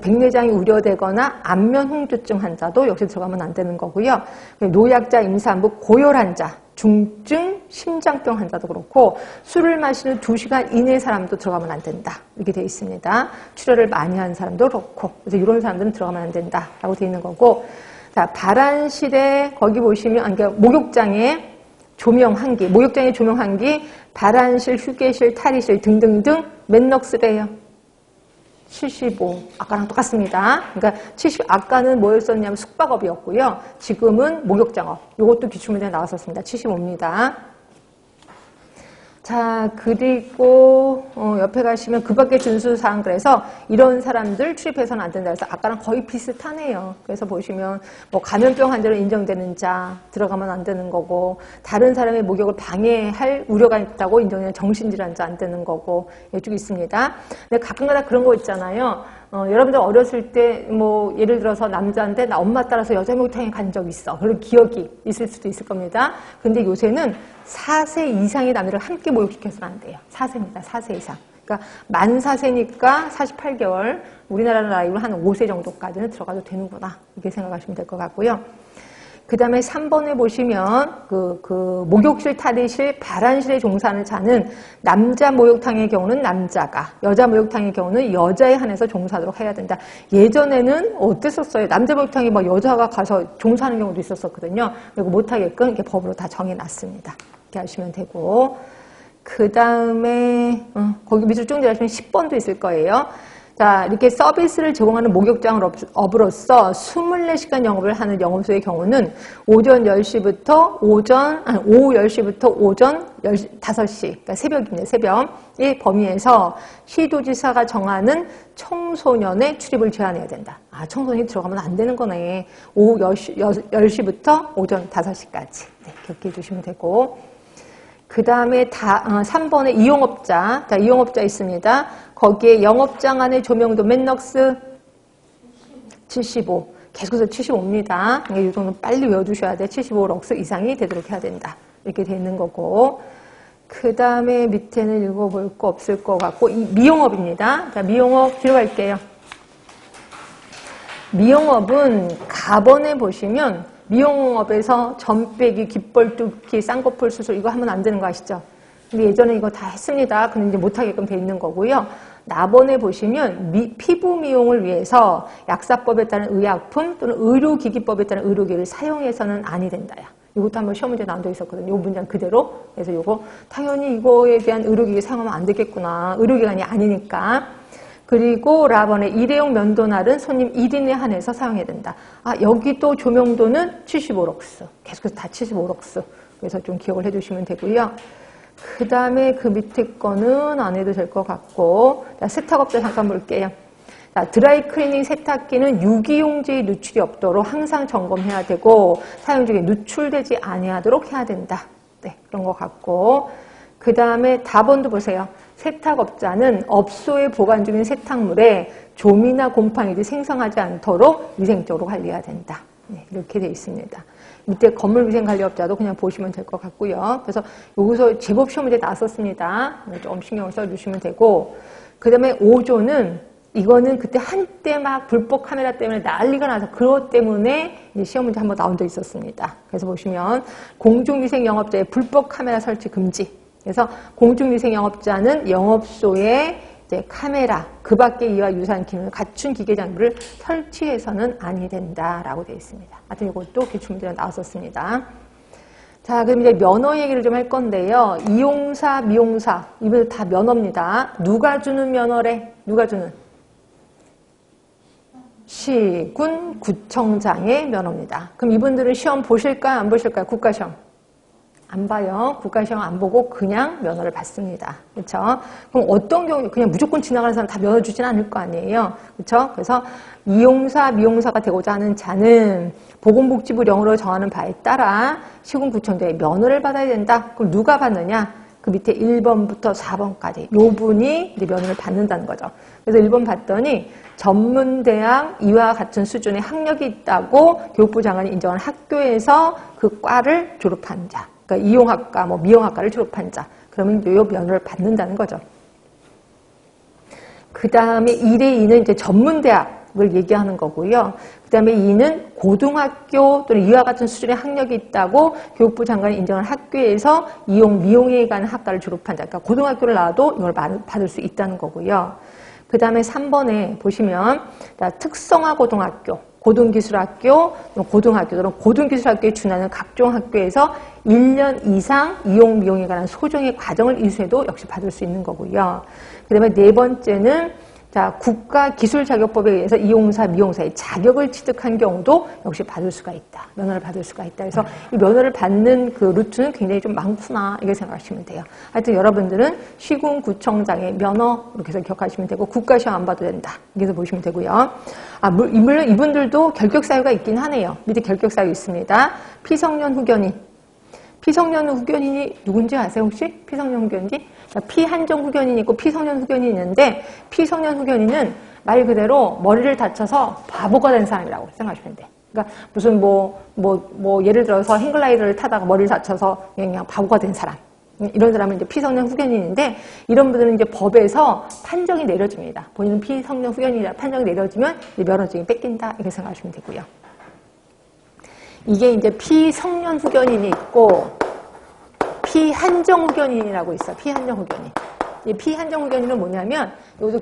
Speaker 1: 백내장이 우려되거나 안면 홍조증 환자도 역시 들어가면 안 되는 거고요. 노약자, 임산부, 고열 환자, 중증 심장병 환자도 그렇고 술을 마시는 2시간 이내 사람도 들어가면 안 된다. 이렇게 되어 있습니다. 출혈을 많이 한 사람도 그렇고 그래서 이런 사람들은 들어가면 안 된다라고 되어 있는 거고, 자 발안실에 거기 보시면 그러니까 목욕장에 조명 한기, 목욕장에 조명 한기, 발안실, 휴게실, 탈의실 등등등 몇 럭스래요? 75. 아까랑 똑같습니다. 그러니까 70, 아까는 뭐였었냐면 숙박업이었고요. 지금은 목욕장업. 이것도 기출문제에 나왔었습니다. 75입니다. 자, 그리고 옆에 가시면 그 밖에 준수사항, 그래서 이런 사람들 출입해서는 안 된다. 그래서 아까랑 거의 비슷하네요. 그래서 보시면 뭐 감염병 환자로 인정되는 자 들어가면 안 되는 거고, 다른 사람의 목욕을 방해할 우려가 있다고 인정되는 정신질환자 안 되는 거고, 이쪽에 있습니다. 근데 가끔가다 그런 거 있잖아요. 여러분들 어렸을 때 뭐 예를 들어서 남자인데 나 엄마 따라서 여자 목욕탕에 간 적 있어. 그런 기억이 있을 수도 있을 겁니다. 근데 요새는 4세 이상의 남자를 함께 목욕시켜서는 안 돼요. 4세입니다. 4세 이상. 그러니까 만 4세니까 48개월, 우리나라 나이로 한 5세 정도까지는 들어가도 되는구나. 이렇게 생각하시면 될 것 같고요. 그 다음에 3번에 보시면 그 목욕실, 탈의실, 발안실에 종사하는 자는 남자 목욕탕의 경우는 남자가, 여자 목욕탕의 경우는 여자에 한해서 종사하도록 해야 된다. 예전에는 어땠었어요? 남자 목욕탕에 뭐 여자가 가서 종사하는 경우도 있었거든요. 그리고 못하게끔 이렇게 법으로 다 정해놨습니다. 이렇게 하시면 되고, 그 다음에 거기 밑으로 쭉 내려가시면 10번도 있을 거예요. 자, 이렇게 서비스를 제공하는 목욕장업으로서 24시간 영업을 하는 영업소의 경우는 오후 10시부터 오전 5시, 그러니까 새벽입니다. 새벽의 범위에서 시도지사가 정하는 청소년의 출입을 제한해야 된다. 아, 청소년이 들어가면 안 되는 거네. 오후 10시부터 오전 5시까지. 네, 그렇게 해주시면 되고. 그 다음에 3번에 이용업자. 자, 이용업자 있습니다. 거기에 영업장 안에 조명도 몇 럭스? 75. 계속해서 75입니다. 이 정도는 빨리 외워두셔야 돼. 75 럭스 이상이 되도록 해야 된다. 이렇게 돼 있는 거고. 그 다음에 밑에는 읽어볼 거 없을 것 같고, 이 미용업입니다. 자, 미용업 뒤로 갈게요. 미용업은 가번에 보시면 미용업에서 점 빼기, 귓볼 뚫기, 쌍꺼풀 수술 이거 하면 안 되는 거 아시죠? 근데 예전에 이거 다 했습니다. 근데 이제 못하게끔 돼 있는 거고요. 나번에 보시면 피부 미용을 위해서 약사법에 따른 의약품 또는 의료기기법에 따른 의료기기를 사용해서는 아니 된다야. 이것도 한번 시험 문제 나온 적 있었거든요. 이 문제는 그대로. 그래서 이거 당연히 이거에 대한 의료기기 사용하면 안 되겠구나. 의료기관이 아니니까. 그리고 라번에 일회용 면도날은 손님 1인에 한해서 사용해야 된다. 아, 여기도 조명도는 75럭스. 계속해서 다 75럭스. 그래서 좀 기억을 해주시면 되고요. 그 다음에 그 밑에 거는 안 해도 될 것 같고. 자, 세탁업자 잠깐 볼게요. 자, 드라이클리닝 세탁기는 유기용지의 누출이 없도록 항상 점검해야 되고, 사용 중에 누출되지 아니하도록 해야 된다. 네, 그런 것 같고. 그 다음에 다번도 보세요. 세탁업자는 업소에 보관 중인 세탁물에 좀이나 곰팡이들이 생성하지 않도록 위생적으로 관리해야 된다. 네, 이렇게 되어 있습니다. 밑에 건물위생관리업자도 그냥 보시면 될 것 같고요. 그래서 여기서 제법 시험 문제 나왔었습니다. 좀 신경을 써주시면 되고, 그 다음에 5조는 이거는 그때 한때 막 불법 카메라 때문에 난리가 나서 그것 때문에 이제 시험 문제 한번 나온 적 있었습니다. 그래서 보시면 공중위생 영업자의 불법 카메라 설치 금지. 그래서 공중위생 영업자는 영업소에 이제 카메라, 그 밖에 이와 유사한 기능을 갖춘 기계 장비를 설치해서는 아니 된다라고 되어 있습니다. 하여튼 이것도 기출문제가 나왔었습니다. 자, 그럼 이제 면허 얘기를 좀 할 건데요. 이용사, 미용사, 이분 다 면허입니다. 누가 주는 면허래? 누가 주는? 시군 구청장의 면허입니다. 그럼 이분들은 시험 보실까요? 안 보실까요? 국가시험. 안 봐요. 국가시험 안 보고 그냥 면허를 받습니다. 그렇죠? 그럼 어떤 경우 그냥 무조건 지나가는 사람 다 면허 주진 않을 거 아니에요. 그렇죠? 그래서 이용사, 미용사가 되고자 하는 자는 보건복지부령으로 정하는 바에 따라 시군구청장의 면허를 받아야 된다. 그럼 누가 받느냐? 그 밑에 1번부터 4번까지 요 분이 이제 면허를 받는다는 거죠. 그래서 1번 봤더니 전문대학 이와 같은 수준의 학력이 있다고 교육부 장관이 인정한 학교에서 그 과를 졸업한 자. 그러니까 이용학과, 뭐 미용학과를 졸업한 자. 그러면 이 면허를 받는다는 거죠. 그 다음에 1의 2는 이제 전문대학을 얘기하는 거고요. 그 다음에 2는 고등학교 또는 이와 같은 수준의 학력이 있다고 교육부 장관이 인정한 학교에서 미용에 관한 학과를 졸업한 자. 그러니까 고등학교를 나와도 이걸 받을 수 있다는 거고요. 그 다음에 3번에 보시면 특성화 고등학교, 고등기술학교, 고등학교 또는 고등기술학교에 준하는 각종 학교에서 1년 이상 미용에 관한 소정의 과정을 이수해도 역시 받을 수 있는 거고요. 그 다음에 네 번째는 국가기술자격법에 의해서 이용사, 미용사의 자격을 취득한 경우도 역시 받을 수가 있다. 면허를 받을 수가 있다. 그래서 이 면허를 받는 그 루트는 굉장히 좀 많구나. 이렇게 생각하시면 돼요. 하여튼 여러분들은 시군구청장의 면허 이렇게 해서 기억하시면 되고 국가시험 안 봐도 된다. 이렇게 해서 보시면 되고요. 물론 이분들도 결격사유가 있긴 하네요. 밑에 결격사유 있습니다. 피성년 후견인이 누군지 아세요 혹시? 피성년 후견인이? 피한정 후견인이 있고 피성년 후견인이 있는데 피성년 후견인은 말 그대로 머리를 다쳐서 바보가 된 사람이라고 생각하시면 돼. 그러니까 무슨 예를 들어서 행글라이더를 타다가 머리를 다쳐서 그냥 바보가 된 사람. 이런 사람은 이제 피성년 후견인인데 이런 분들은 이제 법에서 판정이 내려집니다. 본인은 피성년 후견인이라 판정이 내려지면 이제 면허증이 뺏긴다 이렇게 생각하시면 되고요. 이게 이제 피성년 후견인이 있고 피한정 후견인이라고 있어요. 피한정 후견인. 이 피한정 후견인은 뭐냐면 이것도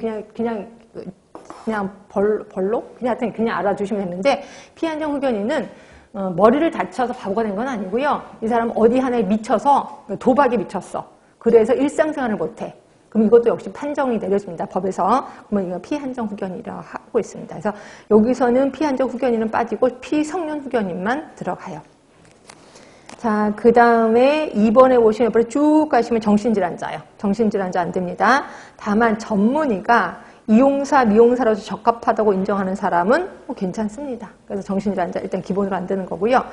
Speaker 1: 그냥 벌로 그냥 알아주시면 되는데 피한정 후견인은 머리를 다쳐서 바보가 된 건 아니고요. 이 사람은 어디 하나에 미쳐서 도박에 미쳤어. 그래서 일상생활을 못해. 그럼 이것도 역시 판정이 내려집니다. 법에서. 그러면 이거 피한정 후견이라고 하고 있습니다. 그래서 여기서는 피한정 후견인은 빠지고 피성년 후견인만 들어가요. 자, 그 다음에 2번에 보시면 옆으로 쭉 가시면 정신질환자예요. 정신질환자 안 됩니다. 다만 전문의가 이용사, 미용사로서 적합하다고 인정하는 사람은 괜찮습니다. 그래서 정신질환자 일단 기본으로 안 되는 거고요.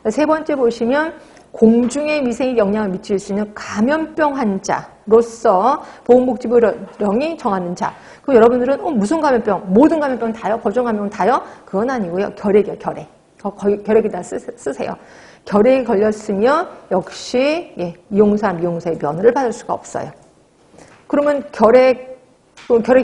Speaker 1: 세 번째 보시면 공중의 미세히 영향을 미칠 수 있는 감염병 환자로서 보건복지부령이 정하는 자. 그럼 여러분들은 무슨 감염병? 모든 감염병 다요? 거종 감염병 다요? 그건 아니고요. 결핵이요, 결핵. 결핵에다 쓰세요. 결핵이 걸렸으면 역시 이용사, 미용사의 면허를 받을 수가 없어요. 그러면 결핵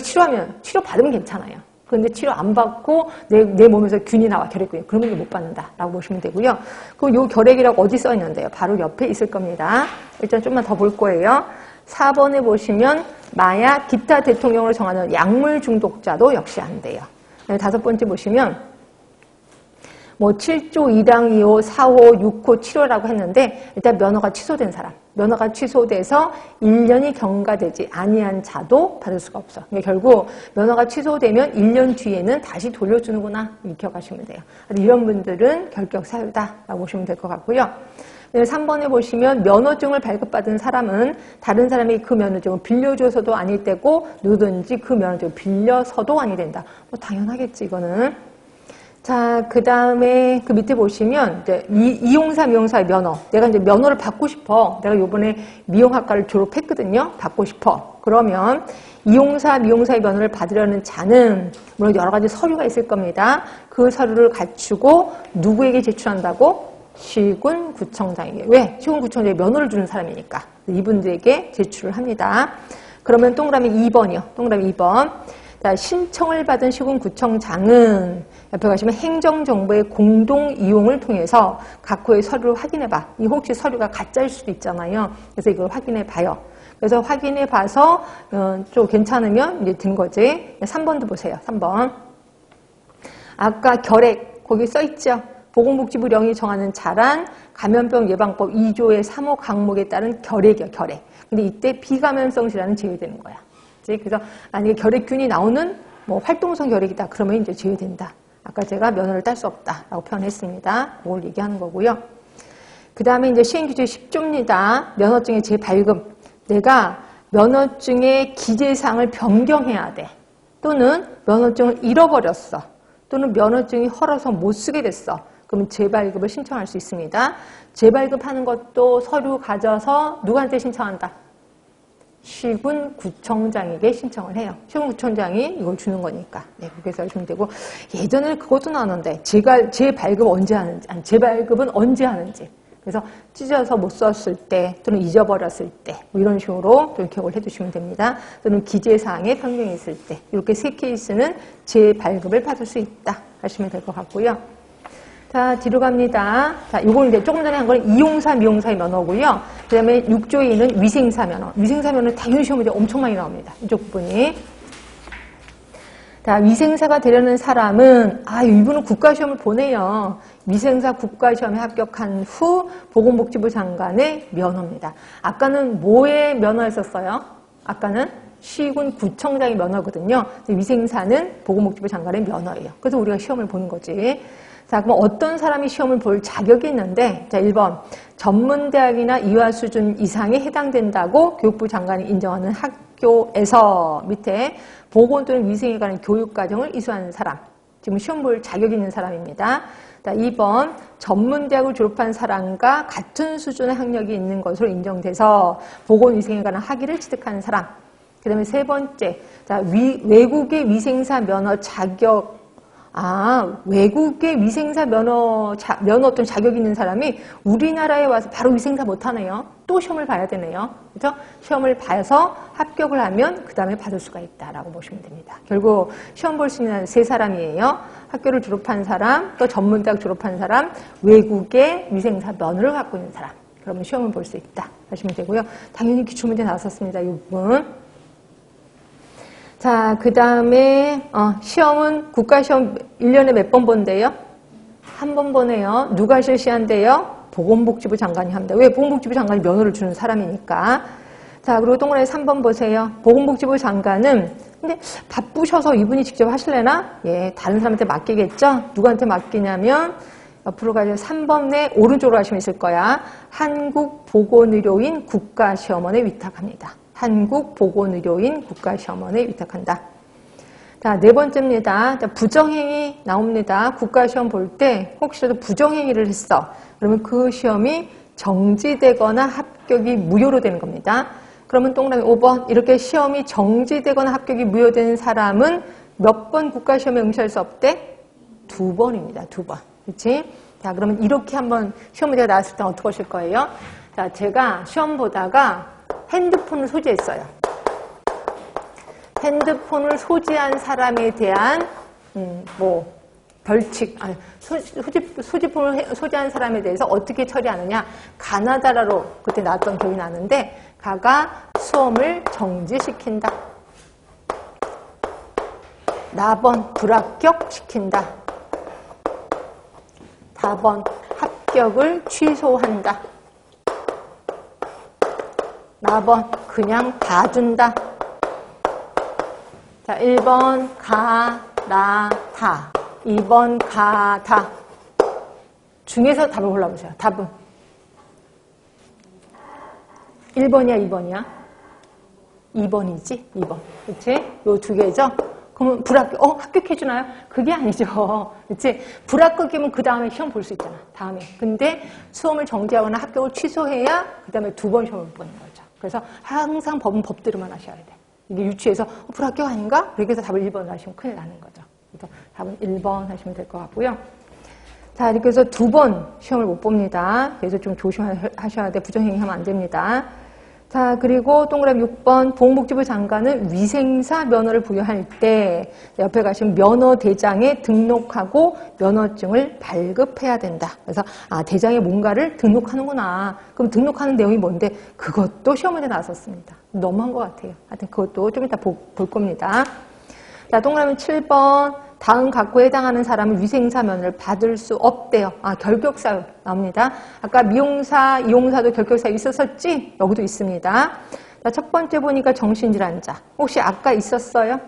Speaker 1: 치료하면 치료 받으면 괜찮아요. 그런데 치료 안 받고 내 몸에서 균이 나와 결핵균이 그러면 이거 못 받는다라고 보시면 되고요. 그럼 요 결핵이라고 어디 써 있는데요? 바로 옆에 있을 겁니다. 일단 좀만 더 볼 거예요. 4번에 보시면 마약, 기타 대통령으로 정하는 약물 중독자도 역시 안 돼요. 5번째 보시면 7조 2당 2호, 4호, 6호, 7호라고 했는데 일단 면허가 취소된 사람. 면허가 취소돼서 1년이 경과되지 아니한 자도 받을 수가 없어. 그러니까 결국 면허가 취소되면 1년 뒤에는 다시 돌려주는구나. 이렇게 기억하시면 돼요. 이런 분들은 결격 사유다라고 보시면 될 것 같고요. 3번에 보시면 면허증을 발급받은 사람은 다른 사람이 그 면허증을 빌려줘서도 아닐 때고 누구든지 그 면허증을 빌려서도 아니 된다. 당연하겠지 이거는. 자, 그 다음에 그 밑에 보시면 이제 이용사, 미용사의 면허. 내가 이제 면허를 받고 싶어. 내가 요번에 미용학과를 졸업했거든요. 받고 싶어. 그러면 이용사, 미용사의 면허를 받으려는 자는 물론 여러 가지 서류가 있을 겁니다. 그 서류를 갖추고 누구에게 제출한다고? 시군구청장에게. 왜? 시군구청장에 면허를 주는 사람이니까. 이분들에게 제출을 합니다. 그러면 동그라미 2번이요. 동그라미 2번. 자, 신청을 받은 시군구청장은 옆에 가시면 행정정보의 공동 이용을 통해서 각 호의 서류를 확인해봐. 이 혹시 서류가 가짜일 수도 있잖아요. 그래서 이걸 확인해봐요. 그래서 확인해봐서 좀 괜찮으면 이제 된 거지. 3번도 보세요. 3번. 아까 결핵 거기 써있죠. 보건복지부령이 정하는 자란 감염병 예방법 2조의 3호 항목에 따른 결핵이요. 결핵. 근데 이때 비감염성 질환은 제외되는 거야. 그래서 만약에 결핵균이 나오는 뭐 활동성 결핵이다. 그러면 이제 제외된다. 아까 제가 면허를 딸 수 없다라고 표현했습니다. 그걸 얘기하는 거고요. 그 다음에 이제 시행규제 10조입니다. 면허증의 재발급. 내가 면허증의 기재사항을 변경해야 돼. 또는 면허증을 잃어버렸어. 또는 면허증이 헐어서 못 쓰게 됐어. 그러면 재발급을 신청할 수 있습니다. 재발급하는 것도 서류 가져서 누구한테 신청한다? 시군구청장에게 신청을 해요. 시군구청장이 이걸 주는 거니까. 네, 그렇게 써주시면 되고, 예전에 그것도 나왔는데, 재발급 언제 하는지, 아니, 재발급은 언제 하는지. 그래서 찢어서 못 썼을 때, 또는 잊어버렸을 때, 뭐 이런 식으로 좀 기억을 해주시면 됩니다. 또는 기재사항에 변경이 있을 때, 이렇게 세 케이스는 재발급을 받을 수 있다 하시면 될 것 같고요. 자, 뒤로 갑니다. 자, 요걸 이제 조금 전에 한 건 이용사, 미용사의 면허고요. 그 다음에 6조에 있는 위생사 면허. 위생사 면허 당연히 시험 문제 엄청 많이 나옵니다. 이쪽 부분이. 자, 위생사가 되려는 사람은, 이분은 국가시험을 보내요. 위생사 국가시험에 합격한 후 보건복지부 장관의 면허입니다. 아까는 뭐의 면허였었어요? 아까는 시군구청장의 면허거든요. 위생사는 보건복지부 장관의 면허예요. 그래서 우리가 시험을 보는 거지. 자, 그럼 어떤 사람이 시험을 볼 자격이 있는데, 자, 1번. 전문대학이나 이화 수준 이상에 해당된다고 교육부 장관이 인정하는 학교에서 밑에 보건 또는 위생에 관한 교육과정을 이수하는 사람. 지금 시험 볼 자격이 있는 사람입니다. 자, 2번. 전문대학을 졸업한 사람과 같은 수준의 학력이 있는 것으로 인정돼서 보건위생에 관한 학위를 취득하는 사람. 그 다음에 세 번째. 자, 외국의 위생사 면허 자격 외국의 위생사 면허 어떤 자격이 있는 사람이 우리나라에 와서 바로 위생사 못하네요. 또 시험을 봐야 되네요. 그렇죠? 시험을 봐서 합격을 하면 그 다음에 받을 수가 있다라고 보시면 됩니다. 결국 시험 볼 수 있는 세 사람이에요. 학교를 졸업한 사람, 또 전문대학 졸업한 사람, 외국의 위생사 면허를 갖고 있는 사람. 그러면 시험을 볼 수 있다 하시면 되고요. 당연히 기출문제 나왔었습니다. 이 부분. 자, 그 다음에 시험은 국가시험 1년에 몇 번 본대요? 한 번 보네요. 누가 실시한대요? 보건복지부 장관이 합니다. 왜? 보건복지부 장관이 면허를 주는 사람이니까. 자, 그리고 동그라미 3번 보세요. 보건복지부 장관은 근데 바쁘셔서 이분이 직접 하실래나? 예, 다른 사람한테 맡기겠죠? 누구한테 맡기냐면 옆으로 가서 3번에 오른쪽으로 가시면 있을 거야. 한국보건의료인 국가시험원에 위탁합니다. 한국보건의료인 국가시험원에 위탁한다. 자, 네 번째입니다. 자, 부정행위 나옵니다. 국가시험 볼 때 혹시라도 부정행위를 했어. 그러면 그 시험이 정지되거나 합격이 무효로 되는 겁니다. 그러면 동그라미 5번. 이렇게 시험이 정지되거나 합격이 무효되는 사람은 몇 번 국가시험에 응시할 수 없대? 2번입니다. 2번. 그렇지? 자, 그러면 이렇게 한번 시험 문제가 나왔을 때 어떻게 하실 거예요? 자, 제가 시험 보다가 핸드폰을 소지했어요. 핸드폰을 소지한 사람에 대한 벌칙, 소지폰을 소지한 사람에 대해서 어떻게 처리하느냐. 가나다라로 그때 나왔던 기억이 나는데 가가 수험을 정지시킨다. 나번 불합격시킨다. 4번 합격을 취소한다. 나번 그냥 봐준다. 자, 1번 가, 나, 다. 2번 가, 다. 중에서 답을 골라보세요. 답은 1번이야, 2번이야? 2번이지? 2번. 그치? 요 두 개죠? 그러면 불합격, 합격해주나요? 그게 아니죠. 그치? 불합격이면 그 다음에 시험 볼 수 있잖아. 다음에. 근데 수험을 정지하거나 합격을 취소해야 그 다음에 2번 시험을 보는 거죠. 그래서 항상 법은 법대로만 하셔야 돼. 이게 유치해서 불합격 아닌가? 그렇게 해서 답을 1번 하시면 큰일 나는 거죠. 그래서 답은 1번 하시면 될 것 같고요. 자, 이렇게 해서 2번 시험을 못 봅니다. 그래서 좀 조심하셔야 돼. 부정행위 하면 안 됩니다. 자, 그리고 동그라미 6번 보건복지부 장관은 위생사 면허를 부여할 때 옆에 가시면 면허대장에 등록하고 면허증을 발급해야 된다. 그래서 대장에 뭔가를 등록하는구나. 그럼 등록하는 내용이 뭔데? 그것도 시험 문제 나왔었습니다. 너무한 것 같아요. 하여튼 그것도 좀 이따 볼 겁니다. 자, 동그라미 7번 다음 각구에 해당하는 사람은 위생사 면허를 받을 수 없대요. 결격사유 나옵니다. 아까 미용사, 이용사도 결격사유 있었었지? 여기도 있습니다. 자, 첫 번째 보니까 정신질환자. 혹시 아까 있었어요?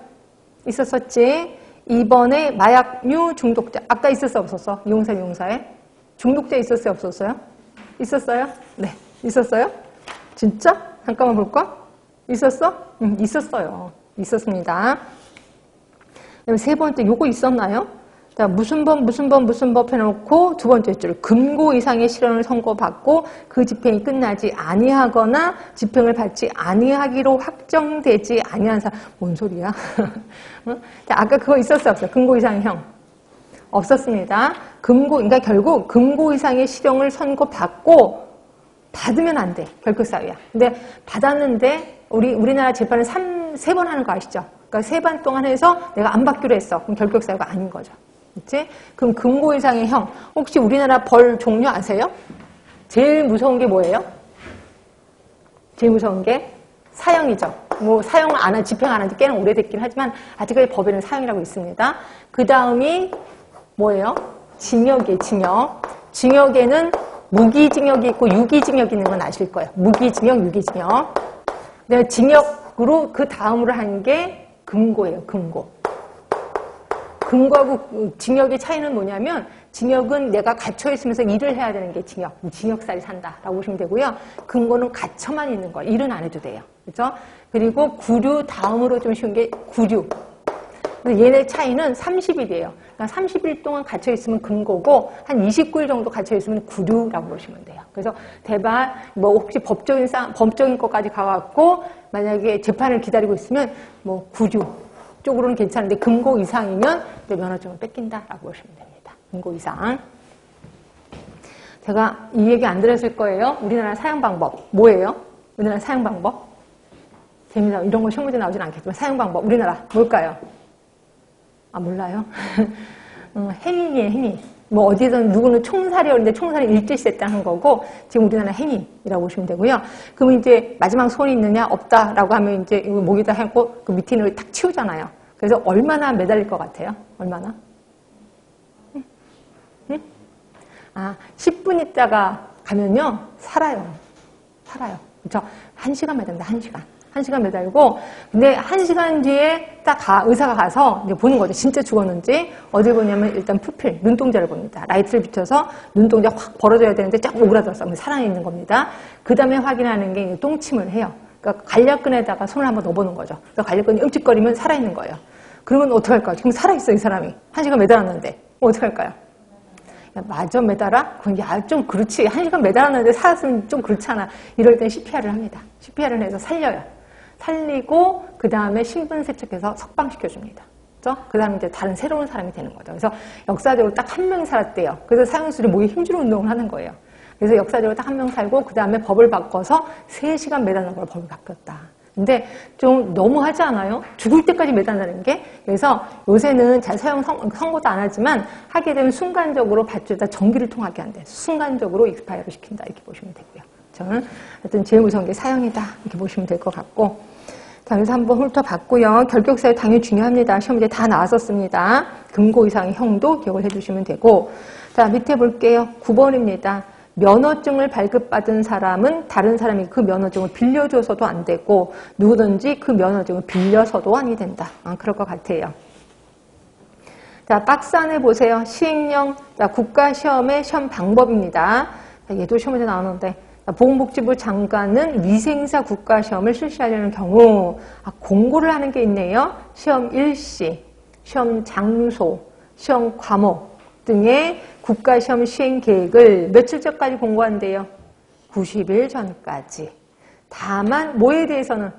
Speaker 1: 있었었지. 2번에 마약류 중독자. 아까 있었어, 없었어? 이용사, 이용사에? 중독자 있었어요, 없었어요? 있었어요? 네. 있었어요? 진짜? 잠깐만 볼까? 있었어? 있었어요. 있었습니다. 그다음에 세 번째, 요거 있었나요? 자, 무슨 법 해놓고 두 번째 줄 금고 이상의 실형을 선고받고 그 집행이 끝나지 아니하거나 집행을 받지 아니하기로 확정되지 아니한 사람. 뭔 소리야? 자, 아까 그거 있었어요, 없어요? 금고 이상의 형. 없었습니다. 그러니까 결국 금고 이상의 실형을 선고받고 받으면 안 돼. 결격사유야. 근데 받았는데 우리나라 재판은 3번 하는 거 아시죠? 그러니까 3번 동안 해서 내가 안 받기로 했어. 그럼 결격사유가 아닌 거죠. 그치? 그럼 금고 이상의 형. 혹시 우리나라 벌 종류 아세요? 제일 무서운 게 뭐예요? 제일 무서운 게 사형이죠. 뭐 사형을 집행 안 한 지 꽤나 오래됐긴 하지만 아직까지 법에는 사형이라고 있습니다. 그 다음이 뭐예요? 징역이에요. 징역. 징역에는 무기징역이 있고 유기징역이 있는 건 아실 거예요. 무기징역, 유기징역. 근데 징역으로 그 다음으로 하는 게 금고예요. 금고. 금고하고 징역의 차이는 뭐냐면 징역은 내가 갇혀 있으면서 일을 해야 되는 게 징역. 징역살이 산다라고 보시면 되고요. 금고는 갇혀만 있는 거예요. 일은 안 해도 돼요. 그렇죠? 그리고 구류 다음으로 좀 쉬운 게 구류. 얘네 차이는 30일이에요. 그러니까 30일 동안 갇혀 있으면 금고고 한 29일 정도 갇혀 있으면 구류라고 보시면 돼요. 그래서 대발 뭐 혹시 법적인 것까지 가갖고 만약에 재판을 기다리고 있으면 뭐 구류 쪽으로는 괜찮은데 금고 이상이면 면허증을 뺏긴다라고 보시면 됩니다. 금고 이상. 제가 이 얘기 안 들었을 거예요. 우리나라 사형 방법 뭐예요? 우리나라 사형 방법? 재미나 이런 거 시험 문제 나오진 않겠지만 사형 방법 우리나라 뭘까요? 아 몰라요? 행인이에요. 행인. 뭐 어디에든 누구는 총살이었는데 총살이 일제시됐다는 거고 지금 우리나라 행인이라고 보시면 되고요. 그러면 이제 마지막 소원이 있느냐 없다라고 하면 이제 이거 목에다 하고 그 밑에 있는 걸 탁 치우잖아요. 그래서 얼마나 매달릴 것 같아요? 얼마나? 응? 아 10분 있다가 가면요 살아요. 살아요. 그렇죠? 1시간 매달린다. 1시간. 1시간 매달고, 근데 1시간 뒤에 딱 의사가 가서 이제 보는 거죠. 진짜 죽었는지. 어딜 보냐면 일단 푸필, 눈동자를 봅니다. 라이트를 비춰서 눈동자 확 벌어져야 되는데 쫙 오그라들었어. 그럼 살아있는 겁니다. 그 다음에 확인하는 게 똥침을 해요. 그러니까 간략근에다가 손을 한번 넣어보는 거죠. 그러니까 간략근이 움찔거리면 살아있는 거예요. 그러면 어떡할까요? 지금 살아있어, 이 사람이. 1시간 매달았는데. 어떡할까요? 야, 마저 매달아? 그건 야, 좀 그렇지. 1시간 매달았는데 살았으면 좀 그렇잖아. 이럴 땐 CPR을 합니다. CPR을 해서 살려요. 살리고 그 다음에 신분 세척해서 석방시켜줍니다. 그렇죠? 그 다음에 이제 다른 새로운 사람이 되는 거죠. 그래서 역사적으로 딱 한 명이 살았대요. 그래서 사형수들이 목에 힘주는 운동을 하는 거예요. 그래서 역사적으로 딱 한 명 살고 그 다음에 법을 바꿔서 3시간 매달는 걸로 법이 바뀌었다. 근데 좀 너무 하지 않아요? 죽을 때까지 매달다는 게. 그래서 요새는 잘 사형 선고도 안 하지만 하게 되면 순간적으로 밧줄에다 전기를 통하게 한대. 순간적으로 익스파이어를 시킨다. 이렇게 보시면 되고요. 저는 하여튼 제일 무서운 게 사형이다. 이렇게 보시면 될 것 같고. 자, 그래서 한번 훑어봤고요. 결격사유 당연히 중요합니다. 시험 문제 다 나왔었습니다. 금고 이상의 형도 기억을 해주시면 되고. 자, 밑에 볼게요. 9번입니다. 면허증을 발급받은 사람은 다른 사람이 그 면허증을 빌려줘서도 안 되고 누구든지 그 면허증을 빌려서도 아니 된다. 그럴 것 같아요. 자, 박스 안에 보세요. 시행령, 자, 국가시험의 시험 방법입니다. 자, 얘도 시험 문제 나오는데 보건복지부 장관은 위생사 국가시험을 실시하려는 경우 공고를 하는 게 있네요. 시험 일시, 시험 장소, 시험 과목 등의 국가시험 시행 계획을 며칠 전까지 공고한대요? 90일 전까지. 다만 뭐에 대해서는?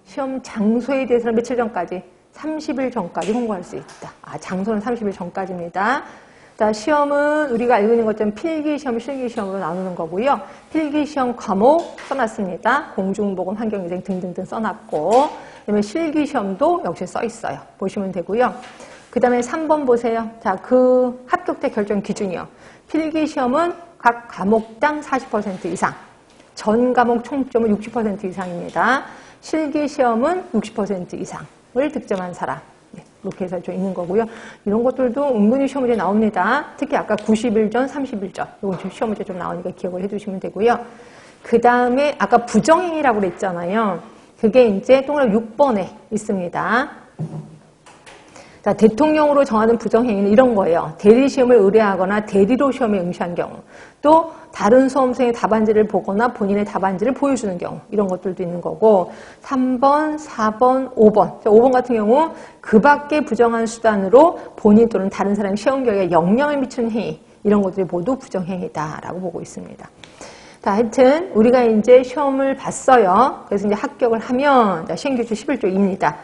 Speaker 1: 시험 장소에 대해서는 며칠 전까지? 30일 전까지 공고할 수 있다. 장소는 30일 전까지입니다. 자, 시험은 우리가 알고 있는 것처럼 필기시험, 실기시험으로 나누는 거고요. 필기시험 과목 써놨습니다. 공중보건, 환경위생 등등등 써놨고, 그다음에 실기시험도 역시 써 있어요. 보시면 되고요. 그 다음에 3번 보세요. 자, 그 합격대 결정 기준이요. 필기시험은 각 과목당 40% 이상, 전 과목 총점은 60% 이상입니다. 실기시험은 60% 이상을 득점한 사람. 이렇게 해서 좀 있는 거고요. 이런 것들도 은근히 시험 문제 나옵니다. 특히 아까 90일 전, 30일 전. 이건 좀 시험 문제 좀 나오니까 기억을 해주시면 되고요. 그 다음에 아까 부정행위라고 그랬잖아요. 그게 이제 동그라미 6번에 있습니다. 자, 대통령으로 정하는 부정행위는 이런 거예요. 대리시험을 의뢰하거나 대리로 시험에 응시한 경우, 또 다른 수험생의 답안지를 보거나 본인의 답안지를 보여주는 경우, 이런 것들도 있는 거고, 3번, 4번, 5번. 자, 5번 같은 경우 그 밖의 부정한 수단으로 본인 또는 다른 사람의 시험 결과에 영향을 미치는 행위, 이런 것들이 모두 부정행위다라고 보고 있습니다. 자, 하여튼 우리가 이제 시험을 봤어요. 그래서 이제 합격을 하면 시행규칙 11조 2입니다.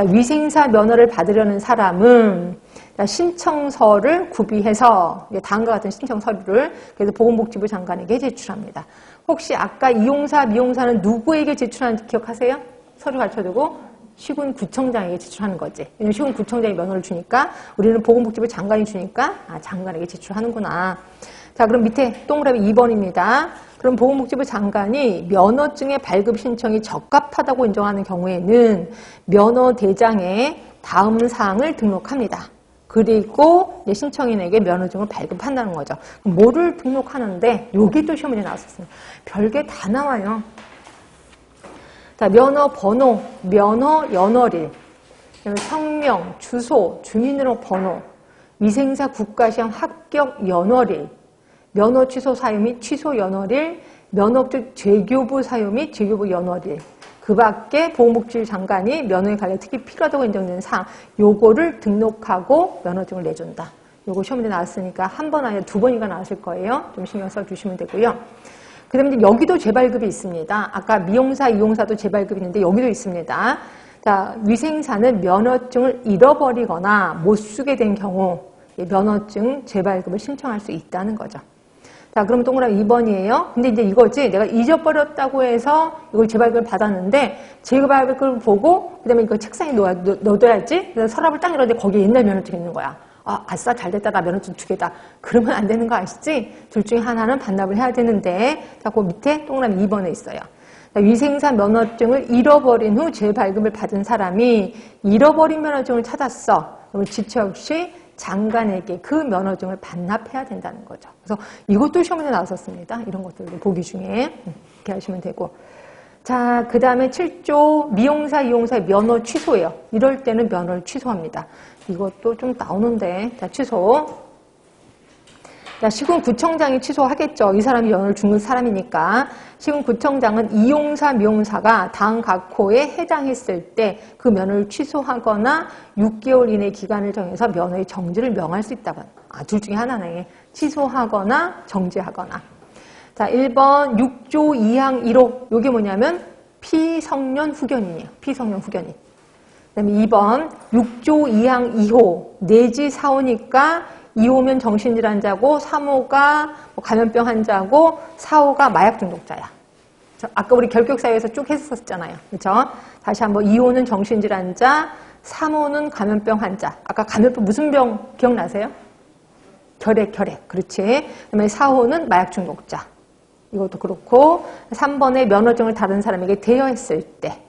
Speaker 1: 위생사 면허를 받으려는 사람은 신청서를 구비해서 다음과 같은 신청 서류를 그래서 보건복지부 장관에게 제출합니다. 혹시 아까 이용사, 미용사는 누구에게 제출하는지 기억하세요? 서류 가르쳐두고 시군구청장에게 제출하는 거지. 왜냐면 시군구청장이 면허를 주니까 우리는 보건복지부 장관이 주니까 장관에게 제출하는구나. 자, 그럼 밑에 동그라미 2번입니다. 그럼 보건복지부 장관이 면허증의 발급 신청이 적합하다고 인정하는 경우에는 면허대장에 다음 사항을 등록합니다. 그리고 신청인에게 면허증을 발급한다는 거죠. 그럼 뭐를 등록하는데 여기 또 시험에 나왔었습니다. 별게 다 나와요. 자, 면허 번호, 면허 연월일, 성명, 주소, 주민등록번호, 위생사 국가시험 합격 연월일, 면허 취소 사유 및 취소 연월일, 면허업적 재교부 사유 및 재교부 연월일, 그 밖에 보건복지부 장관이 면허에 관련 특히 필요하다고 인정되는 사항, 요거를 등록하고 면허증을 내준다. 요거 시험에 나왔으니까 한 번 아니라 두 번인가 나왔을 거예요. 좀 신경 써주시면 되고요. 그 다음에 여기도 재발급이 있습니다. 아까 미용사, 이용사도 재발급이 있는데 여기도 있습니다. 자, 위생사는 면허증을 잃어버리거나 못 쓰게 된 경우 면허증 재발급을 신청할 수 있다는 거죠. 자, 그럼 동그라미 2번이에요. 근데 이제 이거지. 내가 잊어버렸다고 해서 이걸 재발급을 받았는데, 재발급을 보고, 그 다음에 이거 책상에 넣어둬야지. 그래서 서랍을 딱 열었는데 거기에 옛날 면허증이 있는 거야. 아, 아싸, 잘 됐다. 나 면허증 2개다. 그러면 안 되는 거 아시지? 둘 중에 하나는 반납을 해야 되는데, 자, 그 밑에 동그라미 2번에 있어요. 자, 위생사 면허증을 잃어버린 후 재발급을 받은 사람이 잃어버린 면허증을 찾았어. 그럼 지체 없이 장관에게 그 면허증을 반납해야 된다는 거죠. 그래서 이것도 시험에 나왔었습니다. 이런 것들도 보기 중에 이렇게 하시면 되고. 자, 그 다음에 7조 미용사, 이용사의 면허 취소예요. 이럴 때는 면허를 취소합니다. 이것도 좀 나오는데, 자, 취소. 자, 시군구청장이 취소하겠죠. 이 사람이 면허를 준 사람이니까. 시군구청장은 이용사, 미용사가 다음 각 호에 해당했을 때 그 면허를 취소하거나 6개월 이내 기간을 정해서 면허의 정지를 명할 수 있다고. 둘 중에 하나네. 취소하거나 정지하거나. 자, 1번 6조 2항 1호. 이게 뭐냐면 피성년 후견인이에요. 피성년 후견인. 그 다음에 2번 6조 2항 2호. 내지 4호니까 2호면 정신질환자고 3호가 감염병 환자고 4호가 마약 중독자야. 아까 우리 결격사유에서 쭉 했었잖아요. 그렇죠? 다시 한번 2호는 정신질환자, 3호는 감염병 환자. 아까 감염병 무슨 병 기억나세요? 결핵. 그렇지. 그다음에 4호는 마약 중독자. 이것도 그렇고 3번에 면허증을 다른 사람에게 대여했을 때,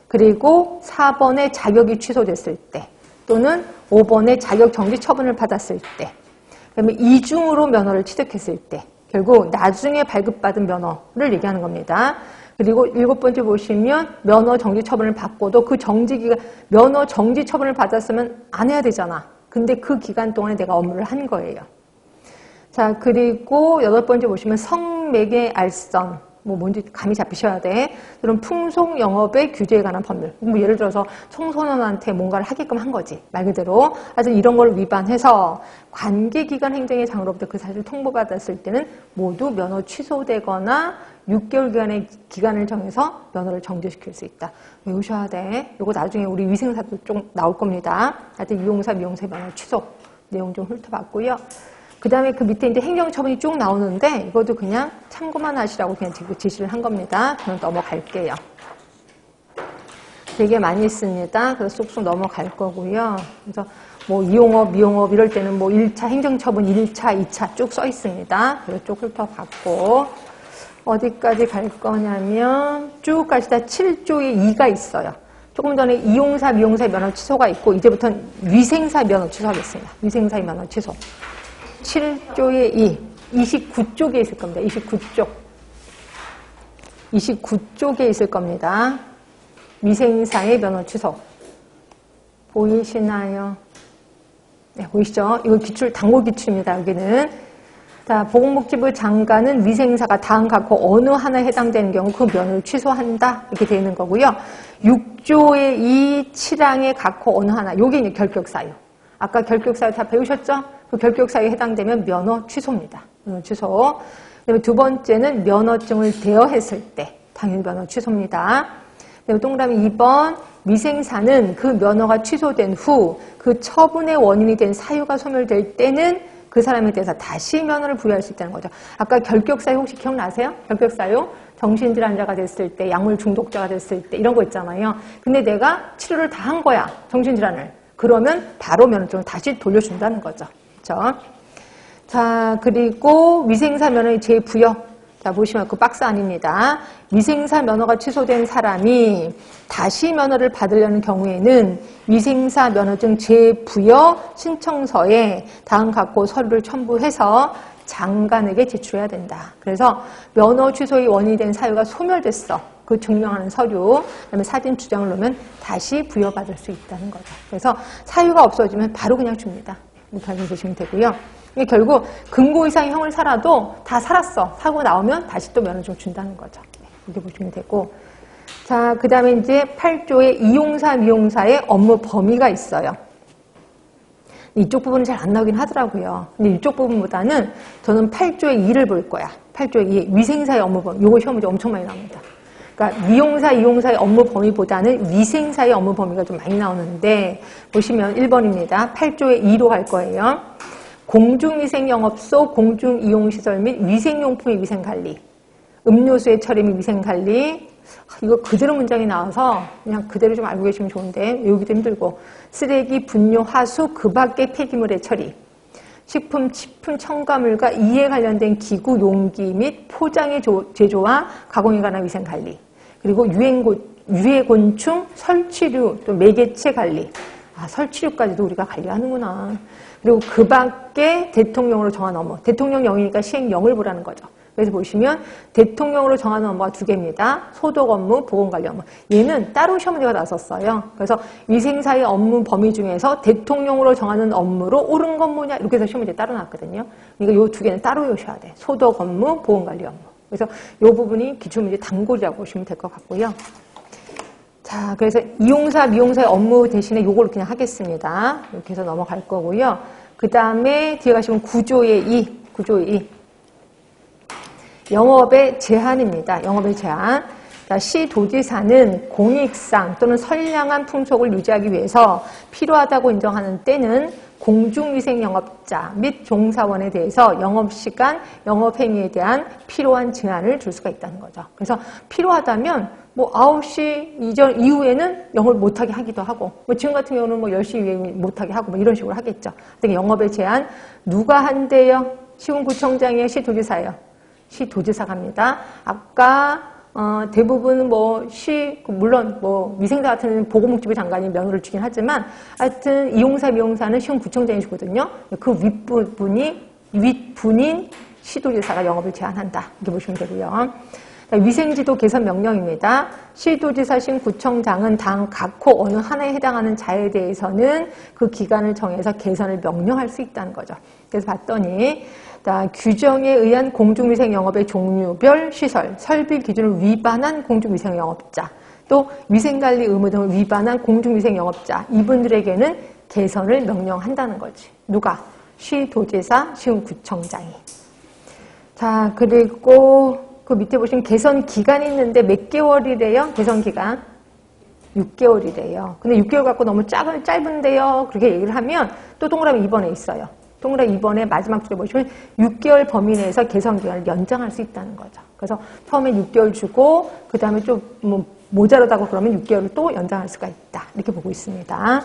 Speaker 1: 그리고 4번에 자격이 취소됐을 때, 또는 5번에 자격 정지 처분을 받았을 때, 그다음에 이중으로 면허를 취득했을 때, 결국 나중에 발급받은 면허를 얘기하는 겁니다. 그리고 7번째 보시면 면허 정지 처분을 받고도 그 정지기간, 면허 정지 처분을 받았으면 안 해야 되잖아. 근데 그 기간 동안에 내가 업무를 한 거예요. 자, 그리고 8번째 보시면 성매개 알선. 뭔지 감이 잡히셔야 돼. 그럼 풍속 영업의 규제에 관한 법률. 예를 들어서 청소년한테 뭔가를 하게끔 한 거지. 말 그대로. 하여튼 이런 걸 위반해서 관계기관 행정의 장으로부터 그 사실을 통보받았을 때는 모두 면허 취소되거나 6개월 기간의 기간을 정해서 면허를 정지시킬 수 있다. 외우셔야 돼. 이거 나중에 우리 위생사도 좀 나올 겁니다. 하여튼 이용사, 미용사 면허 취소. 내용 좀 훑어봤고요. 그 다음에 그 밑에 이제 행정처분이 쭉 나오는데 이것도 그냥 참고만 하시라고 그냥 지시를 한 겁니다. 저는 넘어갈게요. 되게 많이 있습니다. 그래서 쏙쏙 넘어갈 거고요. 그래서 이용업, 미용업 이럴 때는 1차 행정처분 1차, 2차 쭉 써 있습니다. 그래서 쭉 훑어봤고 어디까지 갈 거냐면 쭉 가시다 7조에 2가 있어요. 조금 전에 이용사, 미용사 면허 취소가 있고 이제부터는 위생사 면허 취소하겠습니다. 위생사의 면허 취소. 7조의 2, 29쪽에 있을 겁니다. 29쪽. 29쪽에 있을 겁니다. 위생사의 면허 취소. 보이시나요? 네, 보이시죠? 이거 기출, 단골 기출입니다, 여기는. 자, 보건복지부 장관은 위생사가 다음 각호 어느 하나에 해당되는 경우 그 면허를 취소한다. 이렇게 되어 있는 거고요. 6조의 2, 7항의 각호 어느 하나. 요게 이제 결격사유. 아까 결격사유 다 배우셨죠? 그 결격사유에 해당되면 면허 취소입니다. 면허 취소. 그다음에 두 번째는 면허증을 대여했을 때 당연히 면허 취소입니다. 그다음에 동그라미 2번 위생사는 그 면허가 취소된 후 그 처분의 원인이 된 사유가 소멸될 때는 그 사람에 대해서 다시 면허를 부여할 수 있다는 거죠. 아까 결격사유 혹시 기억나세요? 결격사유? 정신질환자가 됐을 때, 약물 중독자가 됐을 때 이런 거 있잖아요. 근데 내가 치료를 다 한 거야. 정신질환을. 그러면 바로 면허증을 다시 돌려준다는 거죠. 그렇죠? 자, 그리고 위생사 면허의 재부여. 자, 보시면 그 박스 아닙니다. 위생사 면허가 취소된 사람이 다시 면허를 받으려는 경우에는 위생사 면허증 재부여 신청서에 다음 각호 서류를 첨부해서 장관에게 제출해야 된다. 그래서 면허 취소의 원인이 된 사유가 소멸됐어. 그 증명하는 서류, 그다음에 사진 주장을 놓으면 다시 부여받을 수 있다는 거죠. 그래서 사유가 없어지면 바로 그냥 줍니다. 이렇게 알고 계시면 되고요. 이게 결국 금고 이상의 형을 살아도 다 살았어. 사고 나오면 다시 또 면허증을 준다는 거죠. 이렇게 보시면 되고. 자, 그 다음에 이제 8조의 이용사, 미용사의 업무 범위가 있어요. 이쪽 부분은 잘 안 나오긴 하더라고요. 근데 이쪽 부분보다는 저는 8조의 2를 볼 거야. 8조의 2, 위생사의 업무 범위. 요거 시험 문제 엄청 많이 나옵니다. 그러니까 미용사, 이용사의 업무 범위보다는 위생사의 업무 범위가 좀 많이 나오는데 보시면 1번입니다. 8조의 2로 갈 거예요. 공중위생영업소, 공중이용시설 및 위생용품의 위생관리, 음료수의 처리 및 위생관리, 이거 그대로 문장이 나와서 그냥 그대로 좀 알고 계시면 좋은데 외우기도 힘들고, 쓰레기, 분뇨, 하수, 그 밖의 폐기물의 처리, 식품, 식품 첨가물과 이에 관련된 기구, 용기 및 포장의 제조와 가공에 관한 위생관리, 그리고 유해곤충, 설치류, 또 매개체 관리. 아, 설치류까지도 우리가 관리하는구나. 그리고 그 밖에 대통령으로 정한 업무. 대통령령이니까 시행령을 보라는 거죠. 그래서 보시면 대통령으로 정하는 업무가 두 개입니다. 소독 업무, 보건관리 업무. 얘는 따로 시험 문제가 나섰어요. 그래서 위생사의 업무 범위 중에서 대통령으로 정하는 업무로 옳은 건 뭐냐 이렇게 해서 시험 문제 따로 나왔거든요. 그러니까 이 두 개는 따로 외우셔야 돼. 소독 업무, 보건관리 업무. 그래서 이 부분이 기출문제 단골이라고 보시면 될 것 같고요. 자, 그래서 이용사, 미용사의 업무 대신에 이걸 그냥 하겠습니다. 이렇게 해서 넘어갈 거고요. 그 다음에 뒤에 가시면 9조의 2, 9조의 2. 영업의 제한입니다. 영업의 제한. 자, 시도지사는 공익상 또는 선량한 풍속을 유지하기 위해서 필요하다고 인정하는 때는 공중위생영업자 및 종사원에 대해서 영업시간, 영업행위에 대한 필요한 제한을 줄 수가 있다는 거죠. 그래서 필요하다면 뭐 9시 이후에는 영업을 못하게 하기도 하고, 뭐 지금 같은 경우는 뭐 10시 이후에 못하게 하고 뭐 이런 식으로 하겠죠. 그러니까 영업의 제한 누가 한대요? 시군구청장이에요? 시도지사예요? 시도지사가 합니다. 아까 대부분 뭐 물론 뭐 위생사 같은 보건복지부 장관이 면허를 주긴 하지만 하여튼 이용사, 미용사는 시군구청장이 주거든요. 그 윗분인 시도지사가 영업을 제한한다. 이렇게 보시면 되고요. 위생지도 개선 명령입니다. 시도지사, 시군구청장은 당 각호 어느 하나에 해당하는 자에 대해서는 그 기간을 정해서 개선을 명령할 수 있다는 거죠. 그래서 봤더니 규정에 의한 공중위생 영업의 종류별 시설, 설비 기준을 위반한 공중위생 영업자, 또 위생관리 의무 등을 위반한 공중위생 영업자, 이분들에게는 개선을 명령한다는 거지. 누가? 시도지사, 시군구청장이. 자, 그리고 그 밑에 보시면 개선 기간이 있는데 몇 개월이래요? 개선 기간? 6개월이래요. 근데 6개월 갖고 너무 짧은데요? 그렇게 얘기를 하면 또 동그라미 2번에 있어요. 동그라미 2번에 마지막 줄에 보시면 6개월 범위 내에서 개선 기간을 연장할 수 있다는 거죠. 그래서 처음에 6개월 주고 그 다음에 좀 뭐 모자르다고 그러면 6개월을 또 연장할 수가 있다. 이렇게 보고 있습니다.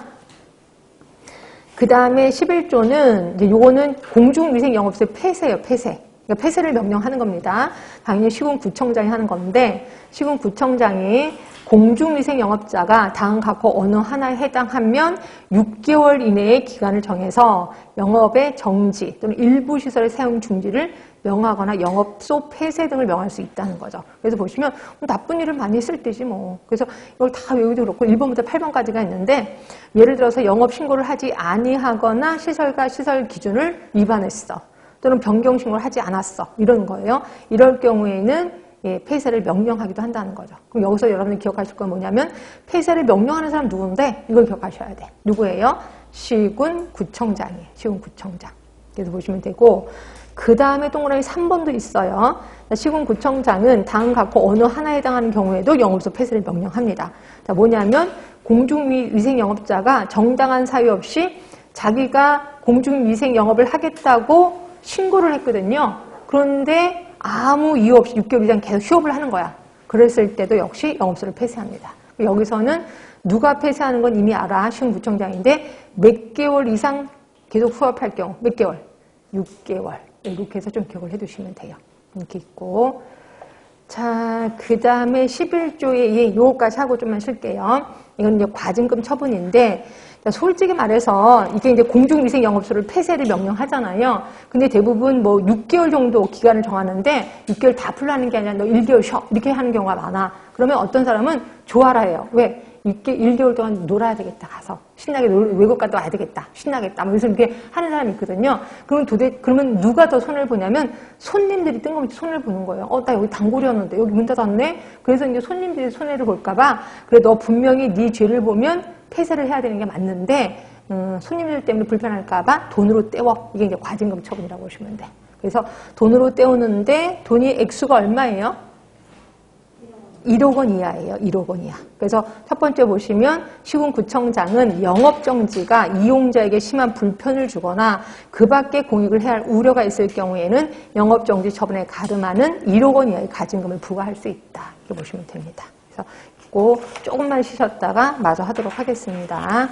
Speaker 1: 그 다음에 11조는 이제 요거는 공중위생 영업소의 폐쇄예요. 폐쇄. 그러니까 폐쇄를 명령하는 겁니다. 당연히 시군구청장이 하는 건데 시군구청장이 공중위생영업자가 다음 각호 어느 하나에 해당하면 6개월 이내의 기간을 정해서 영업의 정지 또는 일부 시설의 사용 중지를 명하거나 영업소 폐쇄 등을 명할 수 있다는 거죠. 그래서 보시면 나쁜 일을 많이 쓸 때지 뭐. 그래서 이걸 다 외우기도 그렇고 1번부터 8번까지가 있는데 예를 들어서 영업 신고를 하지 아니하거나 시설과 시설 기준을 위반했어. 또는 변경 신고를 하지 않았어. 이런 거예요. 이럴 경우에는 폐쇄를 명령하기도 한다는 거죠. 그럼 여기서 여러분들 기억하실 건 뭐냐면 폐쇄를 명령하는 사람 누군데 이걸 기억하셔야 돼. 누구예요? 시군구청장이에요. 시군구청장. 그래서 보시면 되고 그 다음에 동그라미 3번도 있어요. 시군구청장은 다음 각호 어느 하나에 해당하는 경우에도 영업소 폐쇄를 명령합니다. 자, 뭐냐면 공중위생영업자가 정당한 사유 없이 자기가 공중위생 영업을 하겠다고 신고를 했거든요. 그런데 아무 이유 없이 6개월 이상 계속 휴업을 하는 거야. 그랬을 때도 역시 영업소를 폐쇄합니다. 여기서는 누가 폐쇄하는 건 이미 알아. 시군구청장인데 몇 개월 이상 계속 휴업할 경우 몇 개월? 6개월. 이렇게 해서 좀 기억을 해두시면 돼요. 이렇게 있고 자, 그 다음에 11조에 요거까지 하고 좀만 쉴게요. 이건 이제 과징금 처분인데 솔직히 말해서 이게 이제 공중위생 영업소를 폐쇄를 명령하잖아요. 근데 대부분 뭐 6개월 정도 기간을 정하는데 6개월 다 풀라는 게 아니라 너 1개월 쉬어 이렇게 하는 경우가 많아. 그러면 어떤 사람은 좋아라 해요. 왜? 1개월 동안 놀아야 되겠다. 가서 신나게 외국 갔다 와야 되겠다. 신나겠다. 그래서 이렇게 하는 사람이 있거든요. 그러면 누가 더 손해를 보냐면 손님들이 뜬금없이 손해를 보는 거예요. 나 여기 단골이었는데 여기 문 닫았네. 그래서 이제 손님들이 손해를 볼까봐 그래 너 분명히 네 죄를 보면 폐쇄를 해야 되는 게 맞는데 손님들 때문에 불편할까봐 돈으로 때워. 이게 이제 과징금 처분이라고 보시면 돼. 그래서 돈으로 때우는데 돈이 액수가 얼마예요? 1억 원 이하예요. 1억 원 이하. 그래서 첫 번째 보시면 시군구청장은 영업정지가 이용자에게 심한 불편을 주거나 그 밖에 공익을 해야 할 우려가 있을 경우에는 영업정지 처분에 가름하는 1억 원 이하의 과징금을 부과할 수 있다. 이렇게 보시면 됩니다. 그래서 조금만 쉬셨다가 마저 하도록 하겠습니다.